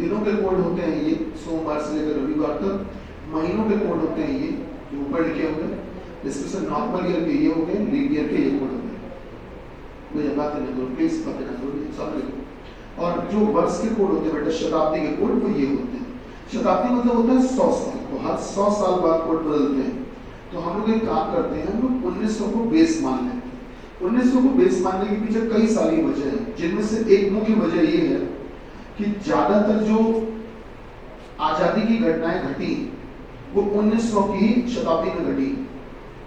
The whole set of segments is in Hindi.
दिनों के कोड होते हैं ये, सोमवार से लेकर रविवार तक। महीनों के कोड होते हैं ये जो ऊपर लिखे हुए हैं। इसमें नॉर्मल ईयर के ये हो गए, लीप ईयर के ये कोड हो गए। मुझे बातें नहीं करो प्लीज, बातें ना करो, सब लिखो। और जो वर्ष के कोड होते हैं बेटा, शताब्दी के कोड, वो ये होते हैं। शताब्दी मतलब होता है 100 साल, तो हर 100 साल बाद कोड बदलते हैं। तो हम लोग एक काम करते हैं, हम लोग 1900 को बेस मान लेते हैं। 1900 को बेस मानने के पीछे कई सारी वजह है, जिनमें से एक मुख्य वजह ये है कि ज्यादातर जो आजादी की घटनाएं घटी वो 1900 की शताब्दी में घटी।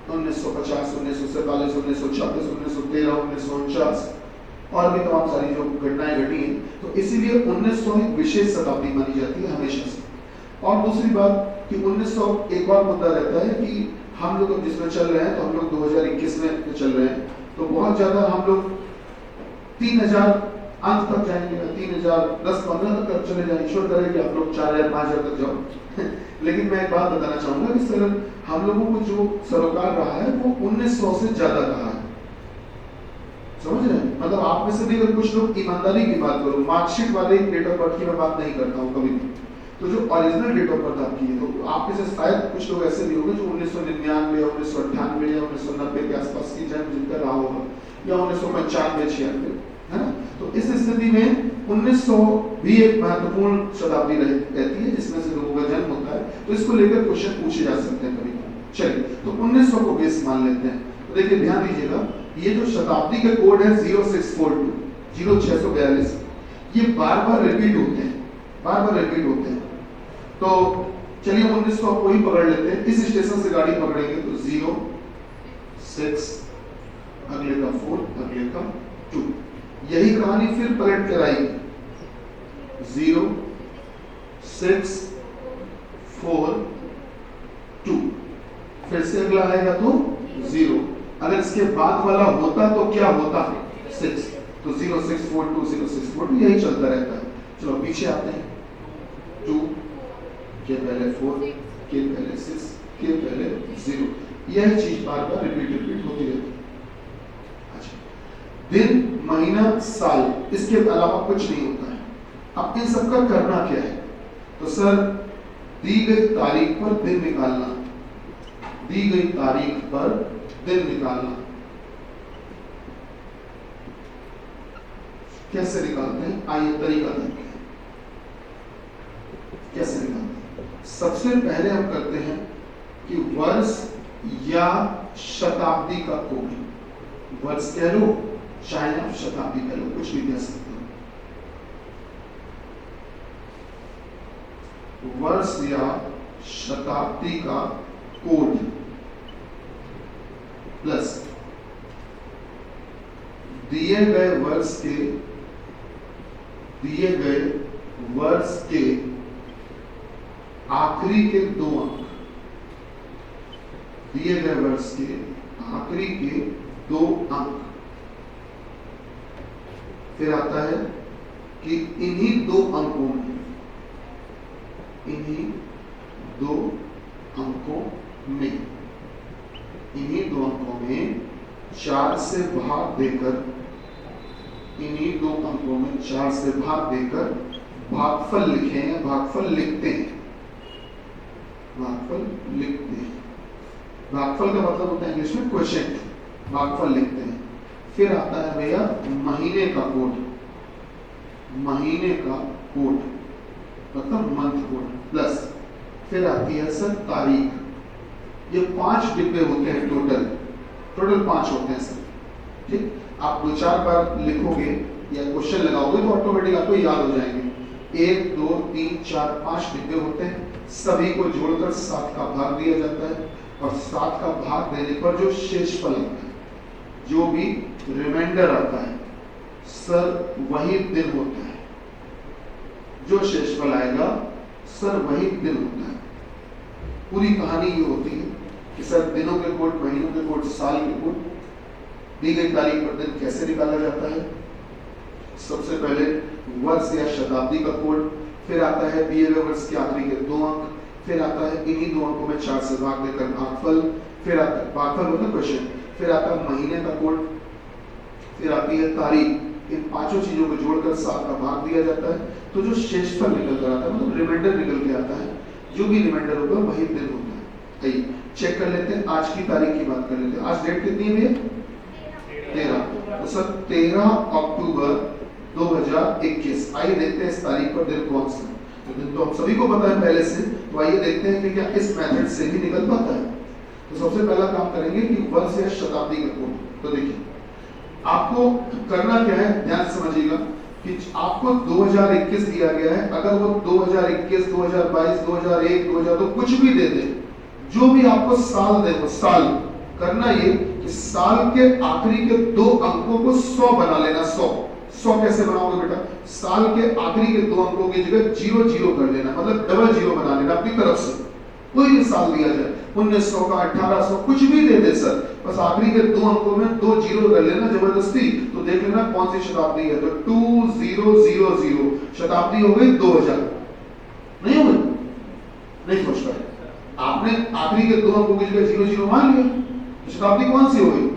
1950, 1947, 1936, 1913, 1949 और भी तमाम सारी जो घटनाएं घटी हैं, तो इसीलिए 1900 एक विशेष शताब्दी मानी जाती है हमेशा से। और दूसरी बात कि 1900 एक और मुद्दा रहता है कि हम लोग जिसमें चल रहे हैं, तो हम लोग 2021 में चल रहे हैं, तो बहुत ज्यादा हम लोग 3000 अंत तक जाएंगे, 3000 10-15 तक चले जाएंगे। ईश्वर करे कि आप लोग 4000 5000 तक जाओ लेकिन मैं एक बात बताना चाहूंगा कि सर हम लोगों को जो सरोकार रहा है वो 1900 से ज्यादा रहा है, समझ रहे हैं? मतलब आप में से भी अगर कुछ लोग ईमानदारी की बात करो, मार्कशीट वाले डेट ऑफ बर्थ की मैं बात नहीं करता हूँ कभी भी, तो जो ओरिजिनल डेट ऑफ बर्थ आपकी है, तो आप में से शायद कुछ लोग ऐसे भी होंगे जो 1999 या 1998 या 1990 के आसपास की जन्म जिनका रहा होगा, या 1995 96, है ना? तो इस स्थिति में 1900 भी एक महत्वपूर्ण शताब्दी रहती है जिसमें से लोगों का जन्म होता है, तो इसको लेकर क्वेश्चन पूछे जा सकते हैं कभी। चलिए, तो 1900 को बेस मान लेते हैं। तो देखिए ध्यान दीजिएगा, ये जो शताब्दी के कोड है 0642 0642, ये बार बार रिपीट होते हैं, बार बार रिपीट होते हैं। तो चलिए 1900 को ही पकड़ लेते हैं। इस स्टेशन से गाड़ी पकड़ेंगे तो 0 6, अगले का 4, अगले का 2, यही कहानी फिर पलट कर आएगी। 0 6 4 2, फिर से अगला आएगा तो 0। अगर इसके बाद वाला होता तो क्या होता? 6, तो 0 6 4 2 0 6 4 2, यही चलता रहता है। चलो पीछे आते हैं। 2 के पहले 4, के पहले 6, के पहले 0, यही चीज बार बार रिपीट होती रहती है। दिन, महीना, साल, इसके अलावा कुछ नहीं होता है। अब इन सबका करना क्या है? तो सर दी गई तारीख पर दिन निकालना, दी गई तारीख पर दिन निकालना। कैसे निकालते हैं? आइए तरीका देखते हैं कैसे निकालते हैं। सबसे पहले हम करते हैं कि वर्ष या शताब्दी का कोड, वर्ष कह लो चाहे आप शताब्दी कह लो, कुछ भी कह सकते हो। वर्ष या शताब्दी का कोड प्लस दिए गए वर्ष के आखिरी के 2 अंक, दिए गए वर्ष के आखिरी के 2 अंक। फिर आता है कि इन्हीं 2 अंकों में, इन्हीं 2 अंकों में 4 से भाग देकर, इन्हीं 2 अंकों में 4 से भाग देकर भागफल लिखे हैं, भागफल लिखते हैं, भागफल लिखते हैं। भागफल का मतलब होता है इंग्लिश में क्वोशिएंट, भागफल लिखते हैं। फिर आता है भैया महीने का कोड, महीने का कोड मतलब मंथ कोड, प्लस फिर आती है सर तारीख। ये 5 डिब्बे होते हैं टोटल 5 होते हैं सर, ठीक। आप 2-4 बार लिखोगे या क्वेश्चन लगाओगे तो ऑटोमेटिक आपको याद हो जाएंगे। 1 2 3 4 5 डिब्बे होते हैं, सभी को जोड़कर 7 का भाग दिया जाता है, और 7 का भाग देने पर जो शेषफल आता है, जो भी रिमाइंडर आता है सर, वही दिन होता है। जो शेषफल आएगा सर वही दिन होता है। पूरी कहानी ये होती है कि सर दिनों के कोड, महीनों के कोड, साल के कोड, दी गई तारीख पर दिन कैसे निकाला जाता है। सबसे पहले वर्ष या शताब्दी का कोड, फिर आता है दिए गए वर्ष के आखिरी के 2 अंक, फिर आता है इन्हीं 2 अंकों में 4 से भाग देकर भागफल, फिर आता है भागफल होता है क्वेश्चन, फिर आता है महीने का कोड, फिर आती है तारीख, इन पांचों चीजों को जोड़कर 7 का भाग दिया जाता है, तो जो शेषफल निकल कर आता है, मतलब रिमाइंडर निकल के आता है, जो भी रिमाइंडर होगा वही दिन होता है। आइए चेक कर लेते हैं, आज की तारीख की बात कर लेते हैं। आज डेट कितनी है भैया? 13। तो सर 13 अक्टूबर 2021। आइए देखते हैं इस तारीख पर दिन कौन सा है। तो दिन तो हम सभी को पता है पहले से, तो आइए देखते हैं कि क्या इस मेथड से भी निकल पाता है। तो सबसे पहला काम करेंगे कि वर्ष या शताब्दी का कोड। तो देखिए आपको करना क्या है, ध्यान से समझिएगा कि आपको 2021 दिया गया है। अगर वो 2021, 2022, 2001, 2002 कुछ भी दे दे, जो भी आपको साल दे वो साल करना ये कि साल के आखिरी के 2 अंकों को 100 बना लेना। 100 कैसे बनाओगे बेटा? साल के आखिरी के 2 अंकों की जगह 00 कर लेना, मतलब डबल 0 बना लेना अपनी तरफ से। कोई भी साल दिया जाए, 1900 का, 1800, कुछ भी दे दे सर, बस आखिरी के 2 अंकों में 2 0 कर लेना जबरदस्ती। तो देख लेना कौन सी शताब्दी है। तो 2000 शताब्दी हो गई 2000। नहीं हो गई? नहीं सोच पाए आपने, आखिरी के 2 अंकों की जगह 00 मान लिया, तो शताब्दी कौन सी हो गई?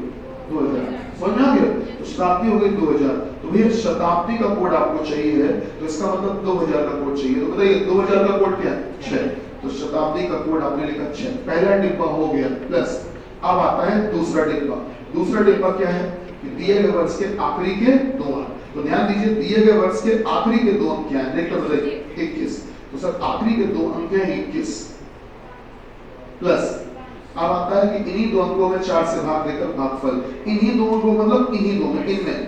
2000। समझ में आ गया? तो शताब्दी हो गई 2000। तो भैया शताब्दी का कोड आपको चाहिए है, तो इसका मतलब 2000 का कोड चाहिए। तो बताइए 2000 का कोड क्या है? 6। तो शताब्दी का कोड आपने लिखा 6। पहला डिब्बा हो गया प्लस। अब आता है दूसरा डिब्बा। दूसरा डिब्बा क्या है कि दिए गए वर्ष के आखिरी के 2 अंक। तो ध्यान दीजिए दिए गए वर्ष के आखिरी के 2 अंक क्या है, देखकर बताइए 21। तो सर आखिरी के 2 अंक हैं 21 प्लस। अब आता है कि इन्हीं 2 अंकों में 4 से भाग देकर भागफल। इन्हीं 2 अंकों मतलब इन्हीं 2 में, इनमें।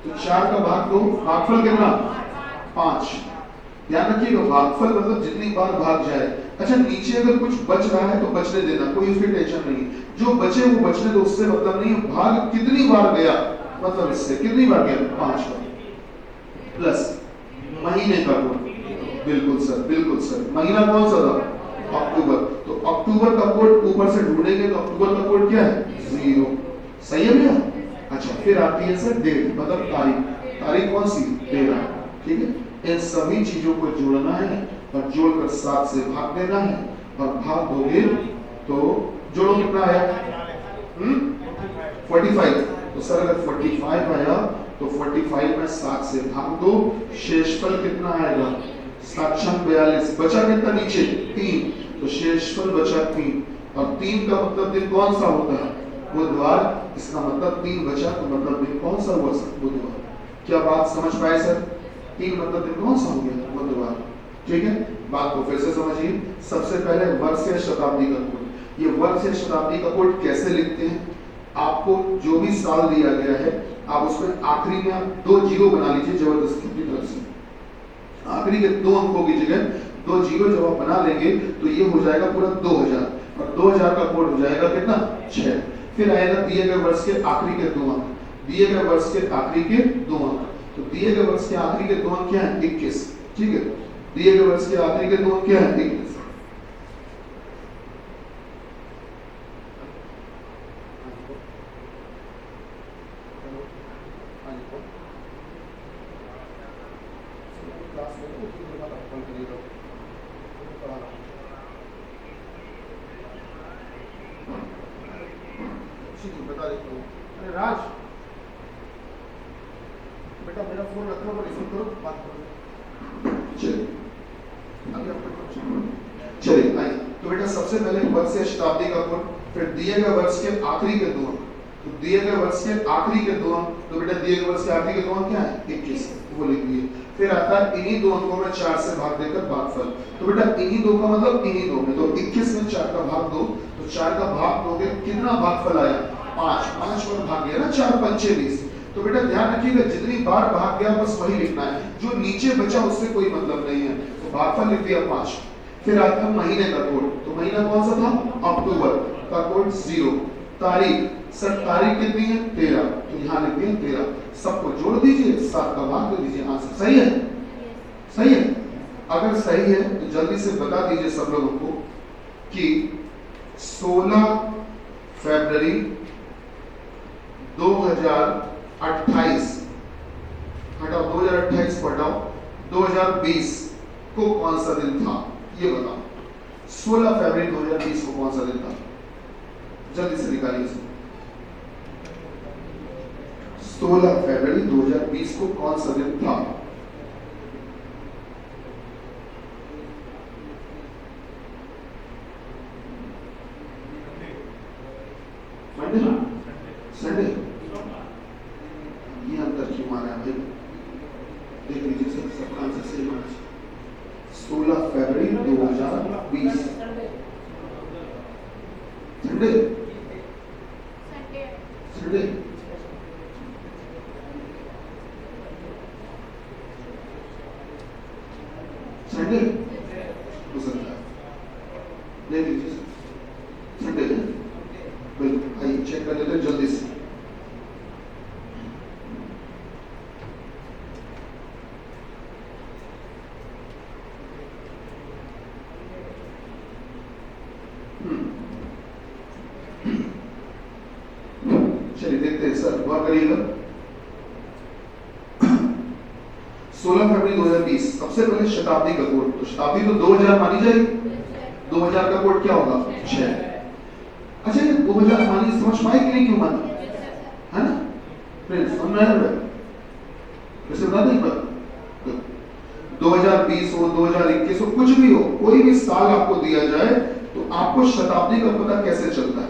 तो 4 का भाग 2, भागफल कितना? 5। ध्यान रखिएगा भागफल मतलब जितनी बार भाग जाए। अच्छा नीचे अगर कुछ बच रहा है तो बचने देना, कोई उसकी टेंशन नहीं। जो बचे वो बचने दो, उससे मतलब नहीं है भाग कितनी बार गया, मतलब इससे कितनी बार गया? 5 बार। प्लस महीने का कोड। बिल्कुल सर, बिल्कुल सर। महीना कौन सा था? अक्टूबर। तो अक्टूबर का कोड ऊपर से ढूंढेंगे तो अक्टूबर का कोड क्या है? 0। सही है भैया? अच्छा फिर आती है सर डेट, मतलब तारीख। तारीख कौन सी? 13। ठीक है, इन सभी चीजों को जोड़ना है और जोड़कर 7 से भाग देना है, और भाग दोगे तो जोड़ो कितना आया? 45। तो सर अगर 45 आया तो 45 में 7 से भाग दो, शेषफल कितना आएगा? 7 42। बचा कितना नीचे? 3। तो शेषफल बचा 3, और 3 का मतलब दिन कौन सा होता है? बुधवार। इसका मतलब 3 बचा, तो मतलब दिन कौन सा हुआ सर? बुधवार। क्या बात समझ पाए सर? 3 मतलब दिन कौन सा हो गया? बुधवार। ठीक है, बात को फिर से समझिए। सबसे पहले वर्ष या शताब्दी का कोड। ये वर्ष या शताब्दी का कोड कैसे लिखते हैं? आपको जो भी साल दिया गया है, आप उसमें आखिरी में आप 2 0 बना लीजिए जबरदस्ती की तरफ से। आखिरी के 2 अंकों की जगह 2 0 जब आप बना लेंगे तो ये हो जाएगा पूरा 2000, और 2000 का कोड हो जाएगा कितना? 6। फिर आएगा दिए गए वर्ष के आखिरी के 2 अंक। दिए गए वर्ष के आखिरी के 2 अंक। तो दिए गए वर्ष के आखिरी के 2 अंक क्या है? 21। ठीक है, दिए गए वर्ष के आखिरी के 2 अंक क्या है? 21। बता देता हूँ। अरे राज बेटा मेरा फोन रखना, पर रिसीव करो, बात करो। चलिए आइए। तो बेटा सबसे पहले वर्ष या शताब्दी का कोड, फिर दिए गए वर्ष के आखिरी के 2 अंक। तो दिए गए वर्ष के आखिरी के 2 अंक, तो बेटा दिए गए वर्ष के आखिरी के 2 अंक क्या है? 21। वो लिख लिए। फिर आता है इन्हीं 2 अंकों में 4 से भाग देकर भागफल। तो बेटा इन्हीं 2 का मतलब इन्हीं 2 में, तो 21 में 4 का भाग 2, तो 4 का भाग दोगे कितना भागफल आया? 5। 5 बार भाग गया ना, 4 पंचे 20। तो बेटा ध्यान रखिएगा जितनी बार भाग गया बस वही लिखना है, जो नीचे बचा उससे कोई मतलब नहीं है। तो भागफल लिख दिया 5। फिर आता है महीने का कोड। तो महीना कौन सा था? अक्टूबर का कोड 0। तारीख, सर तारीख कितनी है? 13। तो यहाँ लिख दिया 13। सबको जोड़ दीजिए, 7 का भाग दे दीजिए। आंसर सही है? सही है? अगर सही है तो जल्दी से बता दीजिए सब लोगों को कि 16 फरवरी 2028, हटाओ 2028 को हटाओ, 2020 को कौन सा दिन था? ये बताओ। 16 फरवरी 2020 को कौन सा दिन था? जल्दी से निकालिए इसे। 16 फरवरी 2020 को कौन सा दिन था? Monday, Sunday. ये अंतर क्यों आ रहा है भाई? देख लीजिए सर, सबका आंसर सही माना। 16 फरवरी 2020 संडे, संडे। संडे हो सकता है, देख लीजिए सर, संडे है बिल्कुल। आइए चेक कर लेते हैं जल्दी से। चलिए देखते हैं सर, गौर करिएगा। 16 फरवरी 2020 सबसे पहले शताब्दी का कोड, तो शताब्दी तो 2000 मानी जाएगी। 2000 का कोड क्या होगा? 6। अच्छा ये 2000 मानी, समझ पाए कि नहीं क्यों मानी? है ना फ्रेंड्स, समझ में आया? वैसे बता दें पर 2020 हो, 2021 हो, कुछ भी हो, कोई भी साल आपको दिया जाए तो आपको शताब्दी का पता कैसे चलता है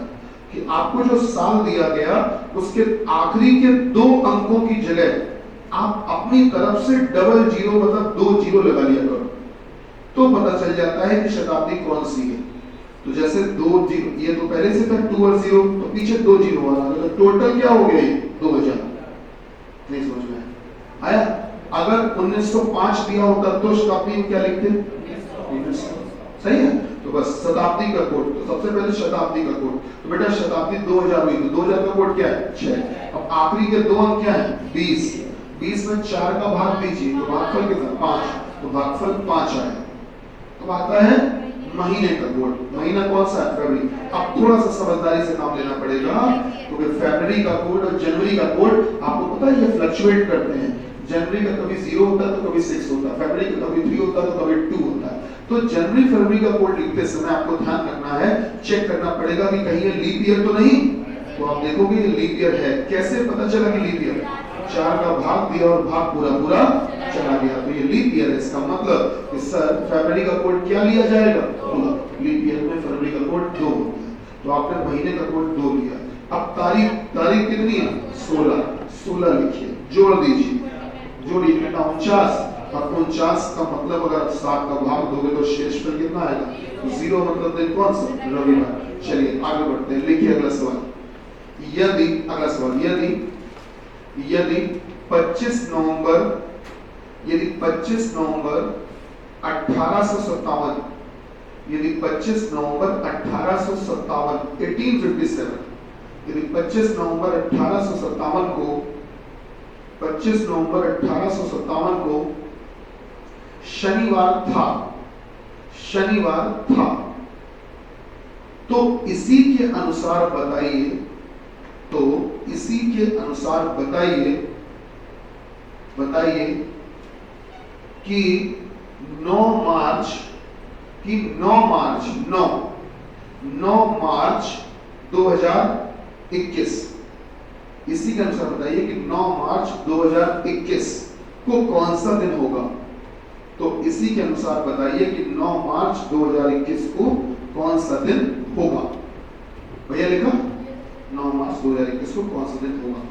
कि आपको जो साल दिया गया उसके आखिरी के 2 अंकों की जगह आप अपनी तरफ से डबल जीरो मतलब 2 जीरो लगा लिया करो, तो पता चल जाता है कि शताब्दी कौन सी है। तो जैसे 2 जीरो, ये तो पहले से था 2 और 0, तो पीछे 2 जीरो वाला, तो टोटल क्या हो गया? 2000। नहीं समझ में आया? अगर 1905 दिया होता तो शताब्दी में क्या लिखते? 1900। सही है। तो बस शताब्दी का कोड, तो सबसे पहले शताब्दी का कोड, तो बेटा शताब्दी 2000 हुई, तो 2000 का कोड क्या है? 6। अब आखिरी के 2 अंक क्या है? 20। 20 में 4 का भाग दीजिए, तो भागफल कितना? 5, तो भागफल 5 आया। अब आता है महीने का कोड। महीना कौन सा है? फरवरी। अब थोड़ा सा समझदारी से काम लेना पड़ेगा, क्योंकि फरवरी का कोड और जनवरी का कोड आपको पता है ये फ्लक्चुएट करते हैं। जनवरी का कभी 0 होता है तो कभी 6 होता है, फरवरी का कभी 3 होता है तो कभी 2 होता है। तो जनवरी फरवरी का कोड लिखते समय आपको ध्यान रखना है, चेक करना पड़ेगा कि कहीं ये लीप ईयर तो नहीं। तो आप देखोगे ये लीप ईयर है। कैसे पता चला कि लीप ईयर? 4 का भाग दिया और भाग पूरा पूरा चला गया, तो ये लीप ईयर है। इसका मतलब कि सर फरवरी का कोड क्या लिया जाएगा? 2। लीप ईयर में फरवरी का कोड 2 होता है, तो आपने महीने का कोड 2 लिया। अब तारीख कितनी है? 16 लिखिए, जोड़ दीजिए, जोड़िए, कितना? 49। और 49 का मतलब अगर 7 का भाग दोगे तो शेषफल कितना आएगा? तो 0 मतलब दिन कौन सा? रविवार। चलिए आगे बढ़ते हैं, लिखिए अगला सवाल। अगला सवाल, यदि 25 नवंबर 1857, यदि 25 नवंबर 1857 1857, यदि 25 नवंबर 1857 को 25 नवंबर 1857 को शनिवार था, तो इसी के अनुसार बताइए कि 9 मार्च 2021, इसी के अनुसार बताइए कि 9 मार्च 2021 को कौन सा दिन होगा। तो इसी के अनुसार बताइए कि 9 मार्च 2021 को कौन सा दिन होगा। भैया लिखा 9 मार्च 2021 को कौन सा दिन होगा।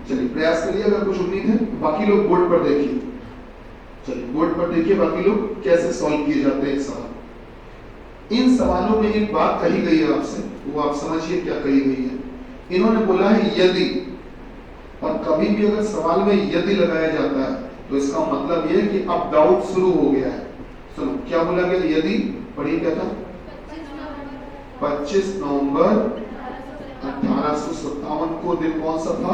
चलिए प्रयास करिए, अगर कुछ उम्मीद है। बाकी लोग बोर्ड पर देखिए, चलिए बोर्ड पर देखिए बाकी लोग कैसे सॉल्व किए जाते हैं सवाल। इन सवालों में एक बात कही गई है आपसे, वो आप समझिए क्या कही गई है। इन्होंने बोला है यदि, और कभी भी अगर सवाल में यदि लगाया जाता है तो इसका मतलब ये है कि अब डाउट शुरू हो गया है। सुनो क्या बोला गया? यदि, पढ़िए क्या था? 25 नवंबर 1857 को दिन कौन सा था?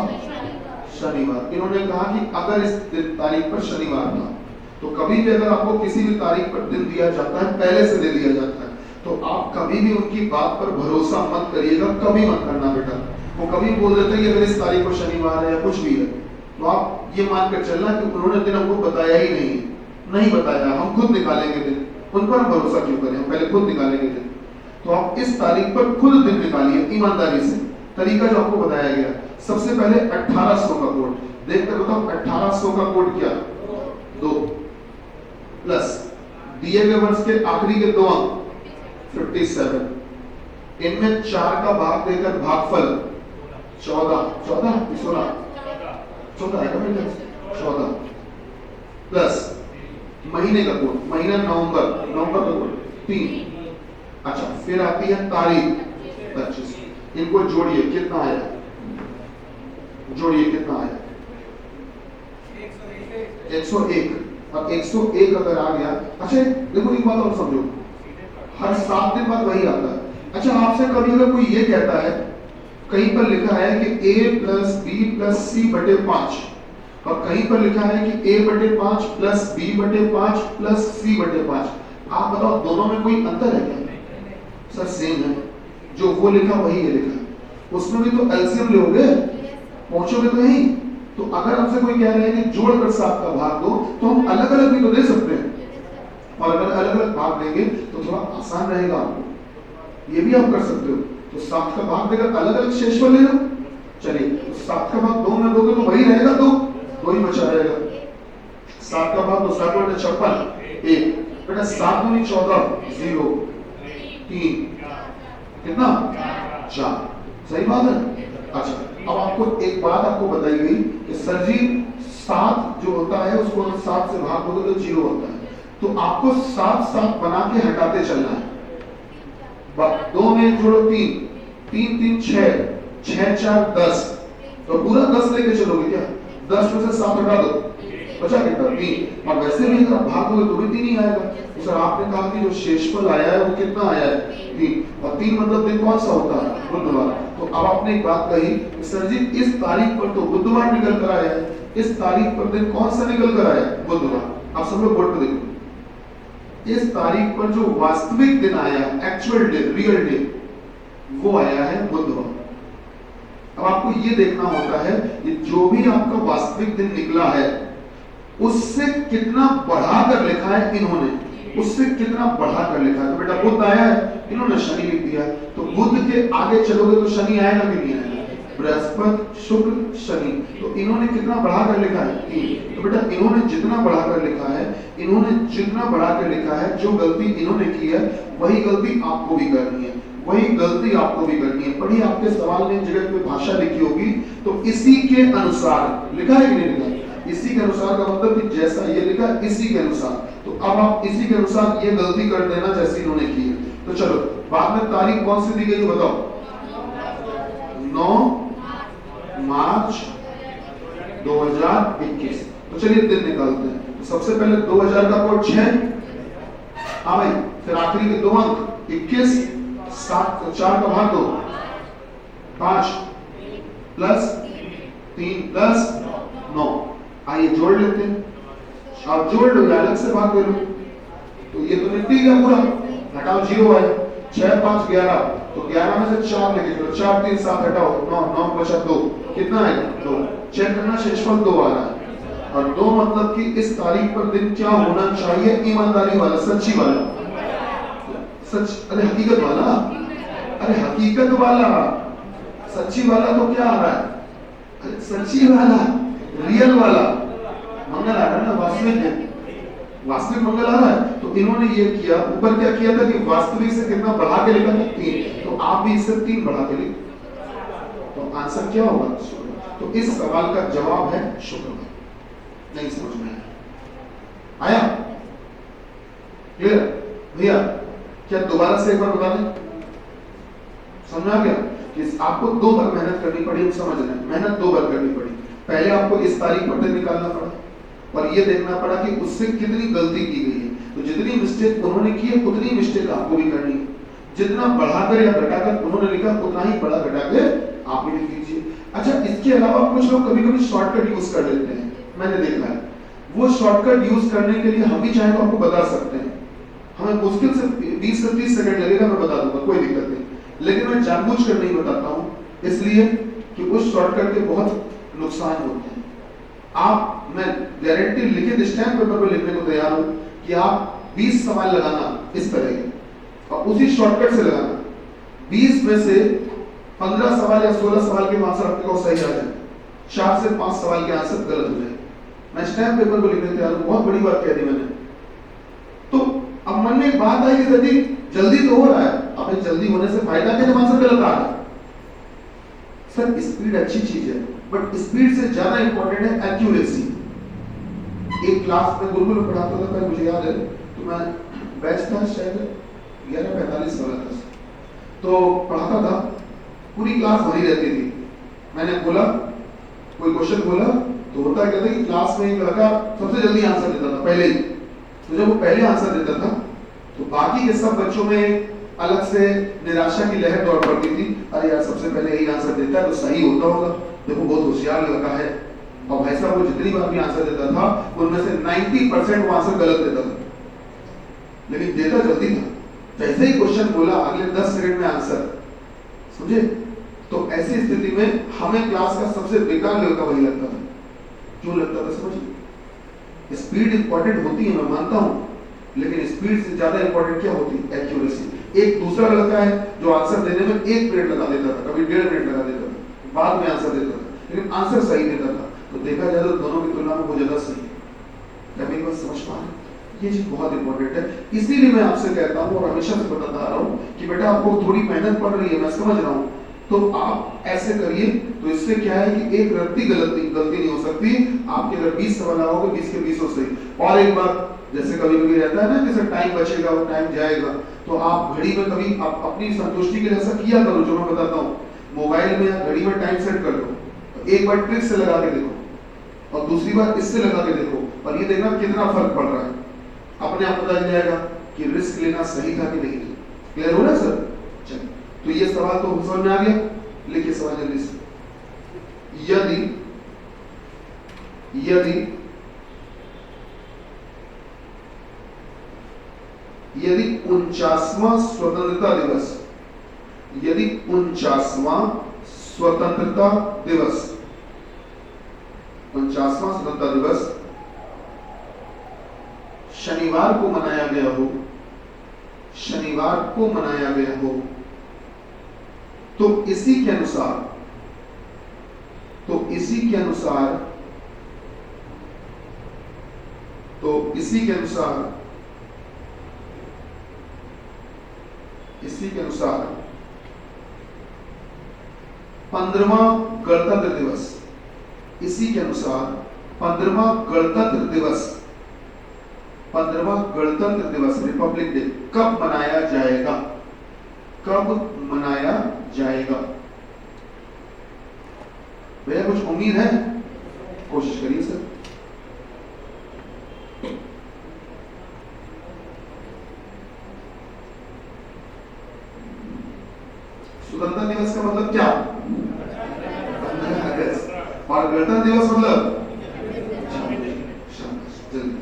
शनिवार। इन्होंने कहा कि अगर इस तारीख पर शनिवार था, तो कभी भी अगर आपको किसी भी तारीख पर दिन दिया जाता है, पहले से दे दिया जाता है, तो आप कभी भी उनकी बात पर भरोसा मत करिएगा, कभी मत करना बेटा। वो कभी बोल देते हैं कि अगर इस तारीख को शनिवार है या कुछ भी है, तो आप ये मानकर चलना कि उन्होंने दिन हमको बताया ही नहीं बताया, हम खुद निकालेंगे दिन। उन पर हम भरोसा क्यों करें, हम पहले खुद निकालेंगे दिन। तो आप इस तारीख पर खुद दिन निकालिए ईमानदारी से, तरीका जो आपको बताया गया। सबसे पहले 1800 का कोड देखकर बताओ, 1800 का कोड क्या? 2 प्लस दिए गए वर्ष के आखिरी के 2 अंक 57, इनमें 4 का भाग देकर भागफल 14 है 14 प्लस महीने का कोड, महीना नवंबर का कोड 3। अच्छा, फिर आती है तारीख 25, इनको जोड़िए कितना आया? जोड़िए कितना आया? 101। और 101 अगर आ गया, अच्छा देखो एक बात और समझो, हर 7 दिन बाद वही आता है। अच्छा, आपसे कभी अगर कोई ये कहता है, कहीं पर लिखा है कि a प्लस बी प्लस सी बटे 5 और कहीं पर लिखा है कि a बटे 5 प्लस b बटे 5 प्लस c बटे 5, आप बताओ दोनों में कोई अंतर है क्या? सर सेम है, जो वो लिखा वही ये लिखा, उसमें भी तो एलसीएम लोगे, पहुंचोगे तो यही। तो अगर हमसे कोई कह रहे हैं कि जोड़कर 7 का भाग दो, तो हम अलग अलग भी तो दे सकते हैं, और अगर अलग अलग भाग देंगे तो थोड़ा आसान रहेगा आपको, ये भी आप कर सकते हो। तो 7 का भाग देकर अलग अलग शेषफल ले लो। चलिए, तो 7 का भाग 2 में दोगे तो वही रहेगा, 2 ही बचा रहेगा। 7 का भाग 2, 7 बटे 56 1 बेटा, 7 दूनी 14 0 3 कितना 4, सही बात है। अच्छा, अब आपको एक बात आपको बताई गई कि सर जी 7 जो होता है उसको 7 से भाग दोगे तो 0 होता है, तो आपको 7 7 बना के हटाते चलना है। 2 में जोड़ो 3 3 3 6 6 4 10, तो पूरा 10 लेके चलोगे क्या? 10 में से 7 हटा दो, बचा कितना? 3। और वैसे भी अगर भाग दोगे तो भी 3 ही आएगा। तो सर आपने कहा कि जो शेषफल आया है वो कितना आया है? 3। और 3 मतलब दिन कौन सा होता है? बुधवार। तो अब आपने एक बात कही कि सर जी इस तारीख पर तो बुधवार निकल कर आया है, इस तारीख पर दिन कौन सा निकल कर आया है? बुधवार। आप सब लोग बोर्ड पे देखो, इस तारीख पर जो वास्तविक दिन आया, एक्चुअल डे, रियल डे, वो आया है बुधवार। अब आपको ये देखना होता है कि जो भी आपका वास्तविक दिन निकला है उससे कितना बढ़ाकर लिखा है इन्होंने, उससे कितना बढ़ाकर लिखा है। तो बेटा बुध आया है, इन्होंने शनि लिख दिया, तो बुध के आगे चलोगे तो शनि आएगा कि नहीं आएगा? बृहस्पति शुक्र शनि, तो इन्होंने कितना बढ़ाकर लिखा है? 3। तो बेटा इन्होंने जितना बढ़ाकर लिखा है, इन्होंने जितना बढ़ाकर लिखा है, जो गलती इन्होंने की है वही गलती आपको भी करनी है, वही गलती आपको भी करनी है। पढ़िए आपके सवाल में जगह पे भाषा लिखी होगी, तो इसी के अनुसार लिखा है कि नहीं लिखा? इसी के अनुसार का मतलब कि जैसा ये लिखा है इसी के अनुसार, तो अब आप इसी के अनुसार ये गलती कर देना जैसे इन्होंने की है। तो चलो, बाद में तारीख कौन सी दी गई बताओ? 9 मार्च 2021। तो चलिए दिन निकालते हैं। तो सबसे पहले 2000 का कोड 6, हाँ भाई, फिर आखिरी के 2 अंक 21, 7 4 का भाग 2 5 प्लस 3 प्लस 9। आइए जोड़ लेते हैं, आप जोड़ लो या अलग से भाग दे लो। तो ये तो निकल गया पूरा, हटाओ 0 है, 6 5 11, तो 11 में से 4 लेके चलो, 4 3 7 हटाओ 9 9 बचा 2, कितना है? 2। चेक करना, शेषफल 2 आ रहा है, और 2 मतलब कि इस तारीख पर दिन क्या होना चाहिए? ईमानदारी वाला, सच्ची वाला, सच, अरे हकीकत वाला, अरे हकीकत वाला, सच्ची वाला तो क्या आ रहा है? अरे सच्ची वाला, रियल वाला मंगल आ रहा है ना, वास्तविक है, वास्तविक मंगल आ रहा है। तो इन्होंने ये किया, ऊपर क्या किया था कि वास्तविक से कितना बढ़ा के लिखा था? 3। तो आप भी इससे 3 बढ़ा के लिख, तो आंसर क्या होगा? शुक्र। तो इस सवाल का जवाब है शुक्र। नहीं समझ में आया? क्लियर भैया? क्या दोबारा से एक बार बता दें, समझ में आ गया? कि आपको 2 बार मेहनत करनी पड़ी, समझ रहे हैं? मेहनत 2 बार करनी पड़ी। पहले आपको इस तारीख पर दिन निकालना पड़ा, और ये देखना पड़ा कि उससे कितनी गलती की गई है। तो जितनी मिस्टेक उन्होंने की है उतनी मिस्टेक आपको भी करनी है। जितना बढ़ाकर या घटाकर उन्होंने लिखा उतना ही बढ़ा घटा के आप भी लिख लीजिए। अच्छा, इसके अलावा कुछ लोग कभी कभी शॉर्टकट यूज कर लेते हैं, मैंने देखा है। वो शॉर्टकट यूज करने के लिए हम भी चाहे तो आपको बता सकते हैं, हमें मुश्किल से 20 से 30 सेकंड लगेगा, मैं बता दूंगा, कोई दिक्कत नहीं। लेकिन मैं जानबूझकर नहीं बताता हूँ, इसलिए कि उस शॉर्टकट के बहुत नुकसान होते हैं। मैं गारंटी लिखित स्टैम्प पेपर पर लिखने को तैयार हूं कि आप 20 सवाल लगाना इस तरह के, और उसी शॉर्टकट से लगाना। 20 में से 15 सवाल या 16 सवाल के आंसर आपके को सही आ जाए, 4 से 5 सवाल के आंसर गलत हो जाए, मैं स्टैम्प पेपर को लिखने तैयार हूं। बहुत बड़ी बात कह दी मैंने। तो अब मन में एक बात आई कि यदि जल्दी तो हो रहा है, अब जल्दी होने से फायदा क्या जब आंसर गलत आ गया? सर स्पीड अच्छी चीज है, बट स्पीड से ज्यादा इंपॉर्टेंट है एक्यूरेसी। एक क्लास में गुरुकुल में पढ़ाता था पहले, मुझे याद है, तो मैं बैच था शायद 11:45 वाला था, तो पढ़ाता था, पूरी क्लास भरी रहती थी। मैंने बोला, कोई क्वेश्चन बोला, तो होता क्या था कि क्लास में एक लड़का सबसे जल्दी आंसर देता था पहले ही। तो जब वो पहले आंसर देता था तो बाकी के सब बच्चों में अलग से निराशा की लहर दौड़ पड़ती थी, अरे यार सबसे पहले यही आंसर देता है तो सही होता होगा, देखो बहुत होशियार लड़का है। और भाई साहब वो जितनी बार भी आंसर देता था उनमें से 90% वो आंसर गलत देता था, लेकिन देता जल्दी था। जैसे ही क्वेश्चन बोला अगले 10 सेकंड में आंसर, समझे? तो ऐसी स्थिति में हमें क्लास का सबसे बेकार लड़का वही लगता था। क्यों लगता था समझिए? स्पीड इंपॉर्टेंट होती है, मैं मानता हूं, लेकिन स्पीड से ज्यादा इंपॉर्टेंट क्या होती है? एक्यूरेसी। एक दूसरा लड़का है जो आंसर देने में 1 मिनट लगा देता था, कभी 1.5 मिनट लगा देता था, बाद में आंसर देता था, लेकिन आंसर सही देता था। तो देखा जाए तो दोनों की तुलना में वो ज्यादा सही है। क्या मेरी बात समझ पा रहे हैं? ये चीज बहुत इंपॉर्टेंट है। इसीलिए मैं आपसे कहता हूं और हमेशा से बताता आ रहा हूं कि बेटा आपको थोड़ी मेहनत पड़ रही है, मैं समझ रहा हूं, तो आप ऐसे करिए। तो इससे क्या है कि एक रत्ती गलती नहीं हो सकती। आपके अगर 20 सवाल आओगे, 20 के 20 हो सही। और एक बात, जैसे कभी कभी रहता है ना, जैसे टाइम बचेगा वो टाइम जाएगा, तो आप घड़ी में कभी आप अपनी संतुष्टि के लिए ऐसा किया करो जो मैं बताता हूँ, मोबाइल में या घड़ी में टाइम सेट कर लो, एक बार ट्रिक से लगा के देखो और दूसरी बार इससे लगा के देखो, और ये देखना कितना फर्क पड़ रहा है। अपने आप पता चल जाएगा कि रिस्क लेना सही था कि नहीं। क्लियर हो रहा है सर? चलिए, तो ये सवाल तो समझ में आ गया। लिखिए सवाल जल्दी से। यदि 49वां स्वतंत्रता दिवस, यदि 49वां स्वतंत्रता दिवस 49वां स्वतंत्रता दिवस शनिवार को मनाया गया हो, शनिवार को मनाया गया हो, तो इसी के अनुसार इसी के अनुसार 15वां गणतंत्र दिवस, इसी के अनुसार 15वां गणतंत्र दिवस रिपब्लिक डे कब मनाया जाएगा? कब मनाया जाएगा? भैया कुछ उम्मीद है? कोशिश करिए सर। स्वतंत्रता दिवस का मतलब क्या? 15 अगस्त। और गणतंत्र दिवस मतलब जल्दी।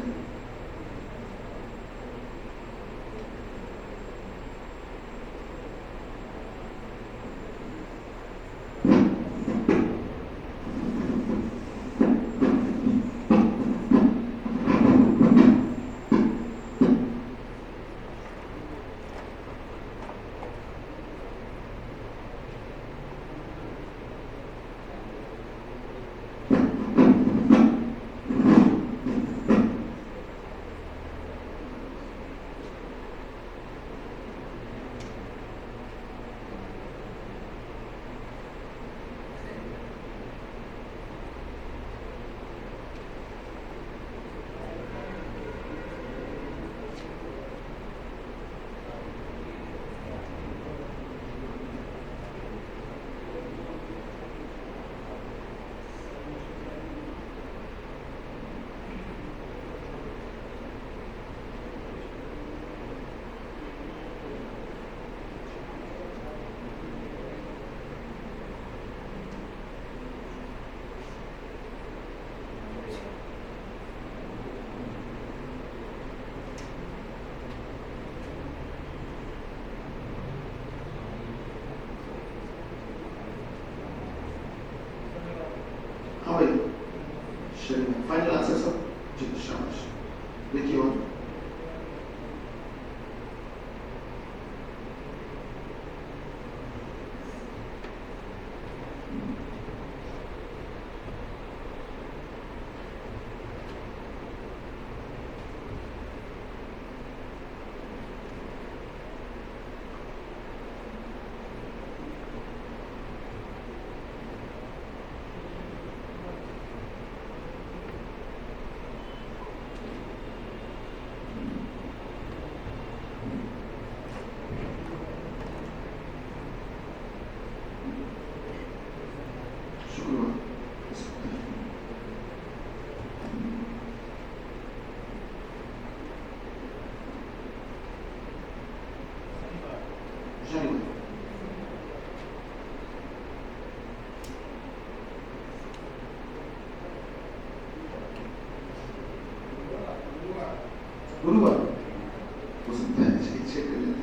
फाइनल आंसर सब? जी शाबाश। देखिए और गुरुवार हो सकता है, चेक कर लेते हैं।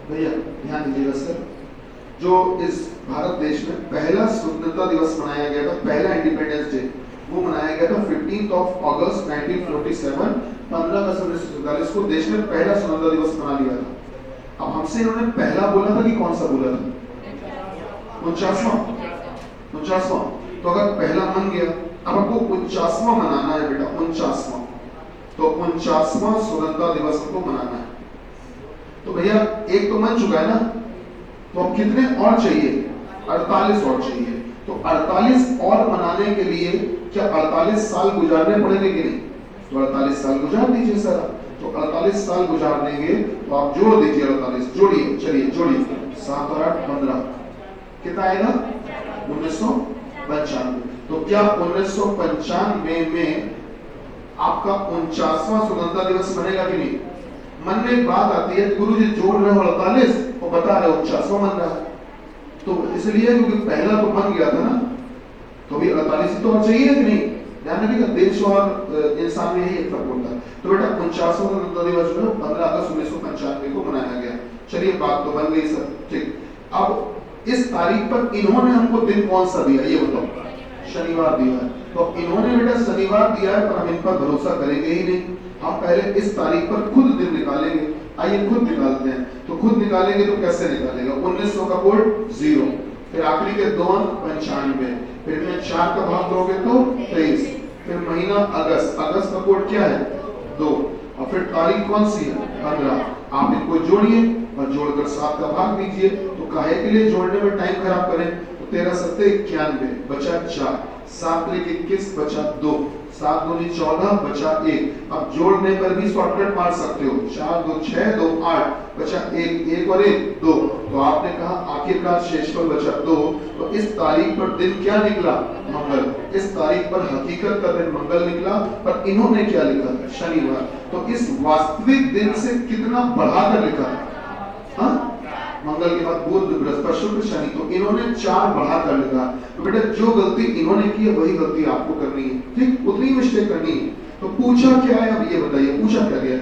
भैया ध्यान दीजिएगा सर, जो इस भारत देश में पहला स्वतंत्रता दिवस मनाया गया था, पहला इंडिपेंडेंस डे, वो मनाया गया था 15 अगस्त 1947, 15 अगस्त 1947 को देश में पहला स्वतंत्रता दिवस मना लिया था। अब हमसे इन्होंने पहला बोला था कि कौन सा बोला था? 49वां। तो अगर पहला मन गया, अब आपको 49वां मनाना है बेटा, 49वां, तो 49वां स्वतंत्रता दिवस हमको मनाना है। तो भैया एक तो मन चुका है ना, तो अब कितने और चाहिए? 48 और चाहिए। तो 48 और मनाने के लिए क्या 48 साल गुजारने पड़ेंगे कि नहीं? तो 48 साल गुजार दीजिए सर। तो 48 साल गुजार देंगे तो आप जोड़ दीजिए 48, जोड़िए, चलिए जोड़िए, 7 और 8 15, कितना आएगा? 1995। तो क्या 1995 में आपका 49वां स्वतंत्रता दिवस बनेगा कि नहीं? मन में एक बात आती है, गुरु जी जोड़ रहे हो 48 और बता रहे हो 49वां मन रहा है, तो इसलिए क्योंकि पहला तो मन गया था ना, तो भी 48 तो और चाहिए कि नहीं? ध्यान रखिएगा, देश और इंसान में यही एक फर्क होता है। तो बेटा 49वां स्वतंत्रता दिवस जो है 15 अगस्त 1995 को मनाया गया। चलिए बात तो बन गई सर, ठीक। अब इस तारीख पर इन्होंने हमको दिन कौन सा दिया ये बताओ? शनिवार दिया है। तो इन्होंने बेटा शनिवार दिया है, पर हम इन पर भरोसा करेंगे ही नहीं। हम पहले इस तारीख पर खुद दिन निकालेंगे। आइए खुद निकालते हैं। तो खुद निकालेंगे तो कैसे निकालेगा? 1900 का कोड 0, फिर आखिरी के 2 अंक 95, फिर में 4 का भाग दोगे तो 23, फिर महीना अगस्त, अगस्त का कोड क्या है? 2, और फिर तारीख कौन सी है? 15। आप इनको जोड़िए और जोड़कर 7 का भाग दीजिए। तो काहे के लिए जोड़ने में टाइम खराब करें? तो 13 7 91 बचा 4, 7 3 21 बचा 2, 7 2 14 बचा 1। अब जोड़ने पर भी शॉर्टकट मार सकते हो, 4 2 6 2 8 बचा 1, 1 और 1 2। तो आपने कहा आखिरकार शेषफल बचा 2। तो इस तारीख पर दिन क्या निकला? मंगल। इस तारीख पर हकीकत का दिन मंगल निकला, पर इन्होंने क्या लिखा? शनिवार। तो इस वास्तविक दिन से कितना बढ़ाकर लिखा? हाँ, मंगल के बाद बुध बृहस्पति शुक्र शनि, तो इन्होंने 4 बढ़ा कर लिखा। तो बेटा जो गलती इन्होंने की है वही गलती आपको करनी है, ठीक? उतनी मिस्टेक करनी है। तो पूछा क्या है अब ये बताइए, पूछा क्या गया?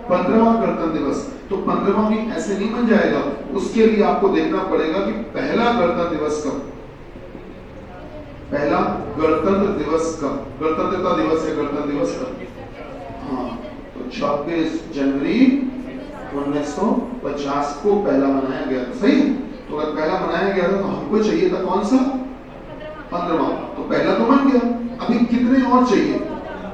15वां गणतंत्र दिवस। तो 15वां भी ऐसे नहीं बन जाएगा, उसके लिए आपको देखना पड़ेगा कि पहला गणतंत्र दिवस कब, पहला गणतंत्र दिवस कब, गणतंत्रता दिवस या गणतंत्र दिवस कब? हाँ, तो 26 जनवरी 1950 को पहला मनाया गया था, सही? तो अगर पहला मनाया गया था तो हमको चाहिए था कौन सा? 15वां। तो पहला तो बन गया, अभी कितने और चाहिए?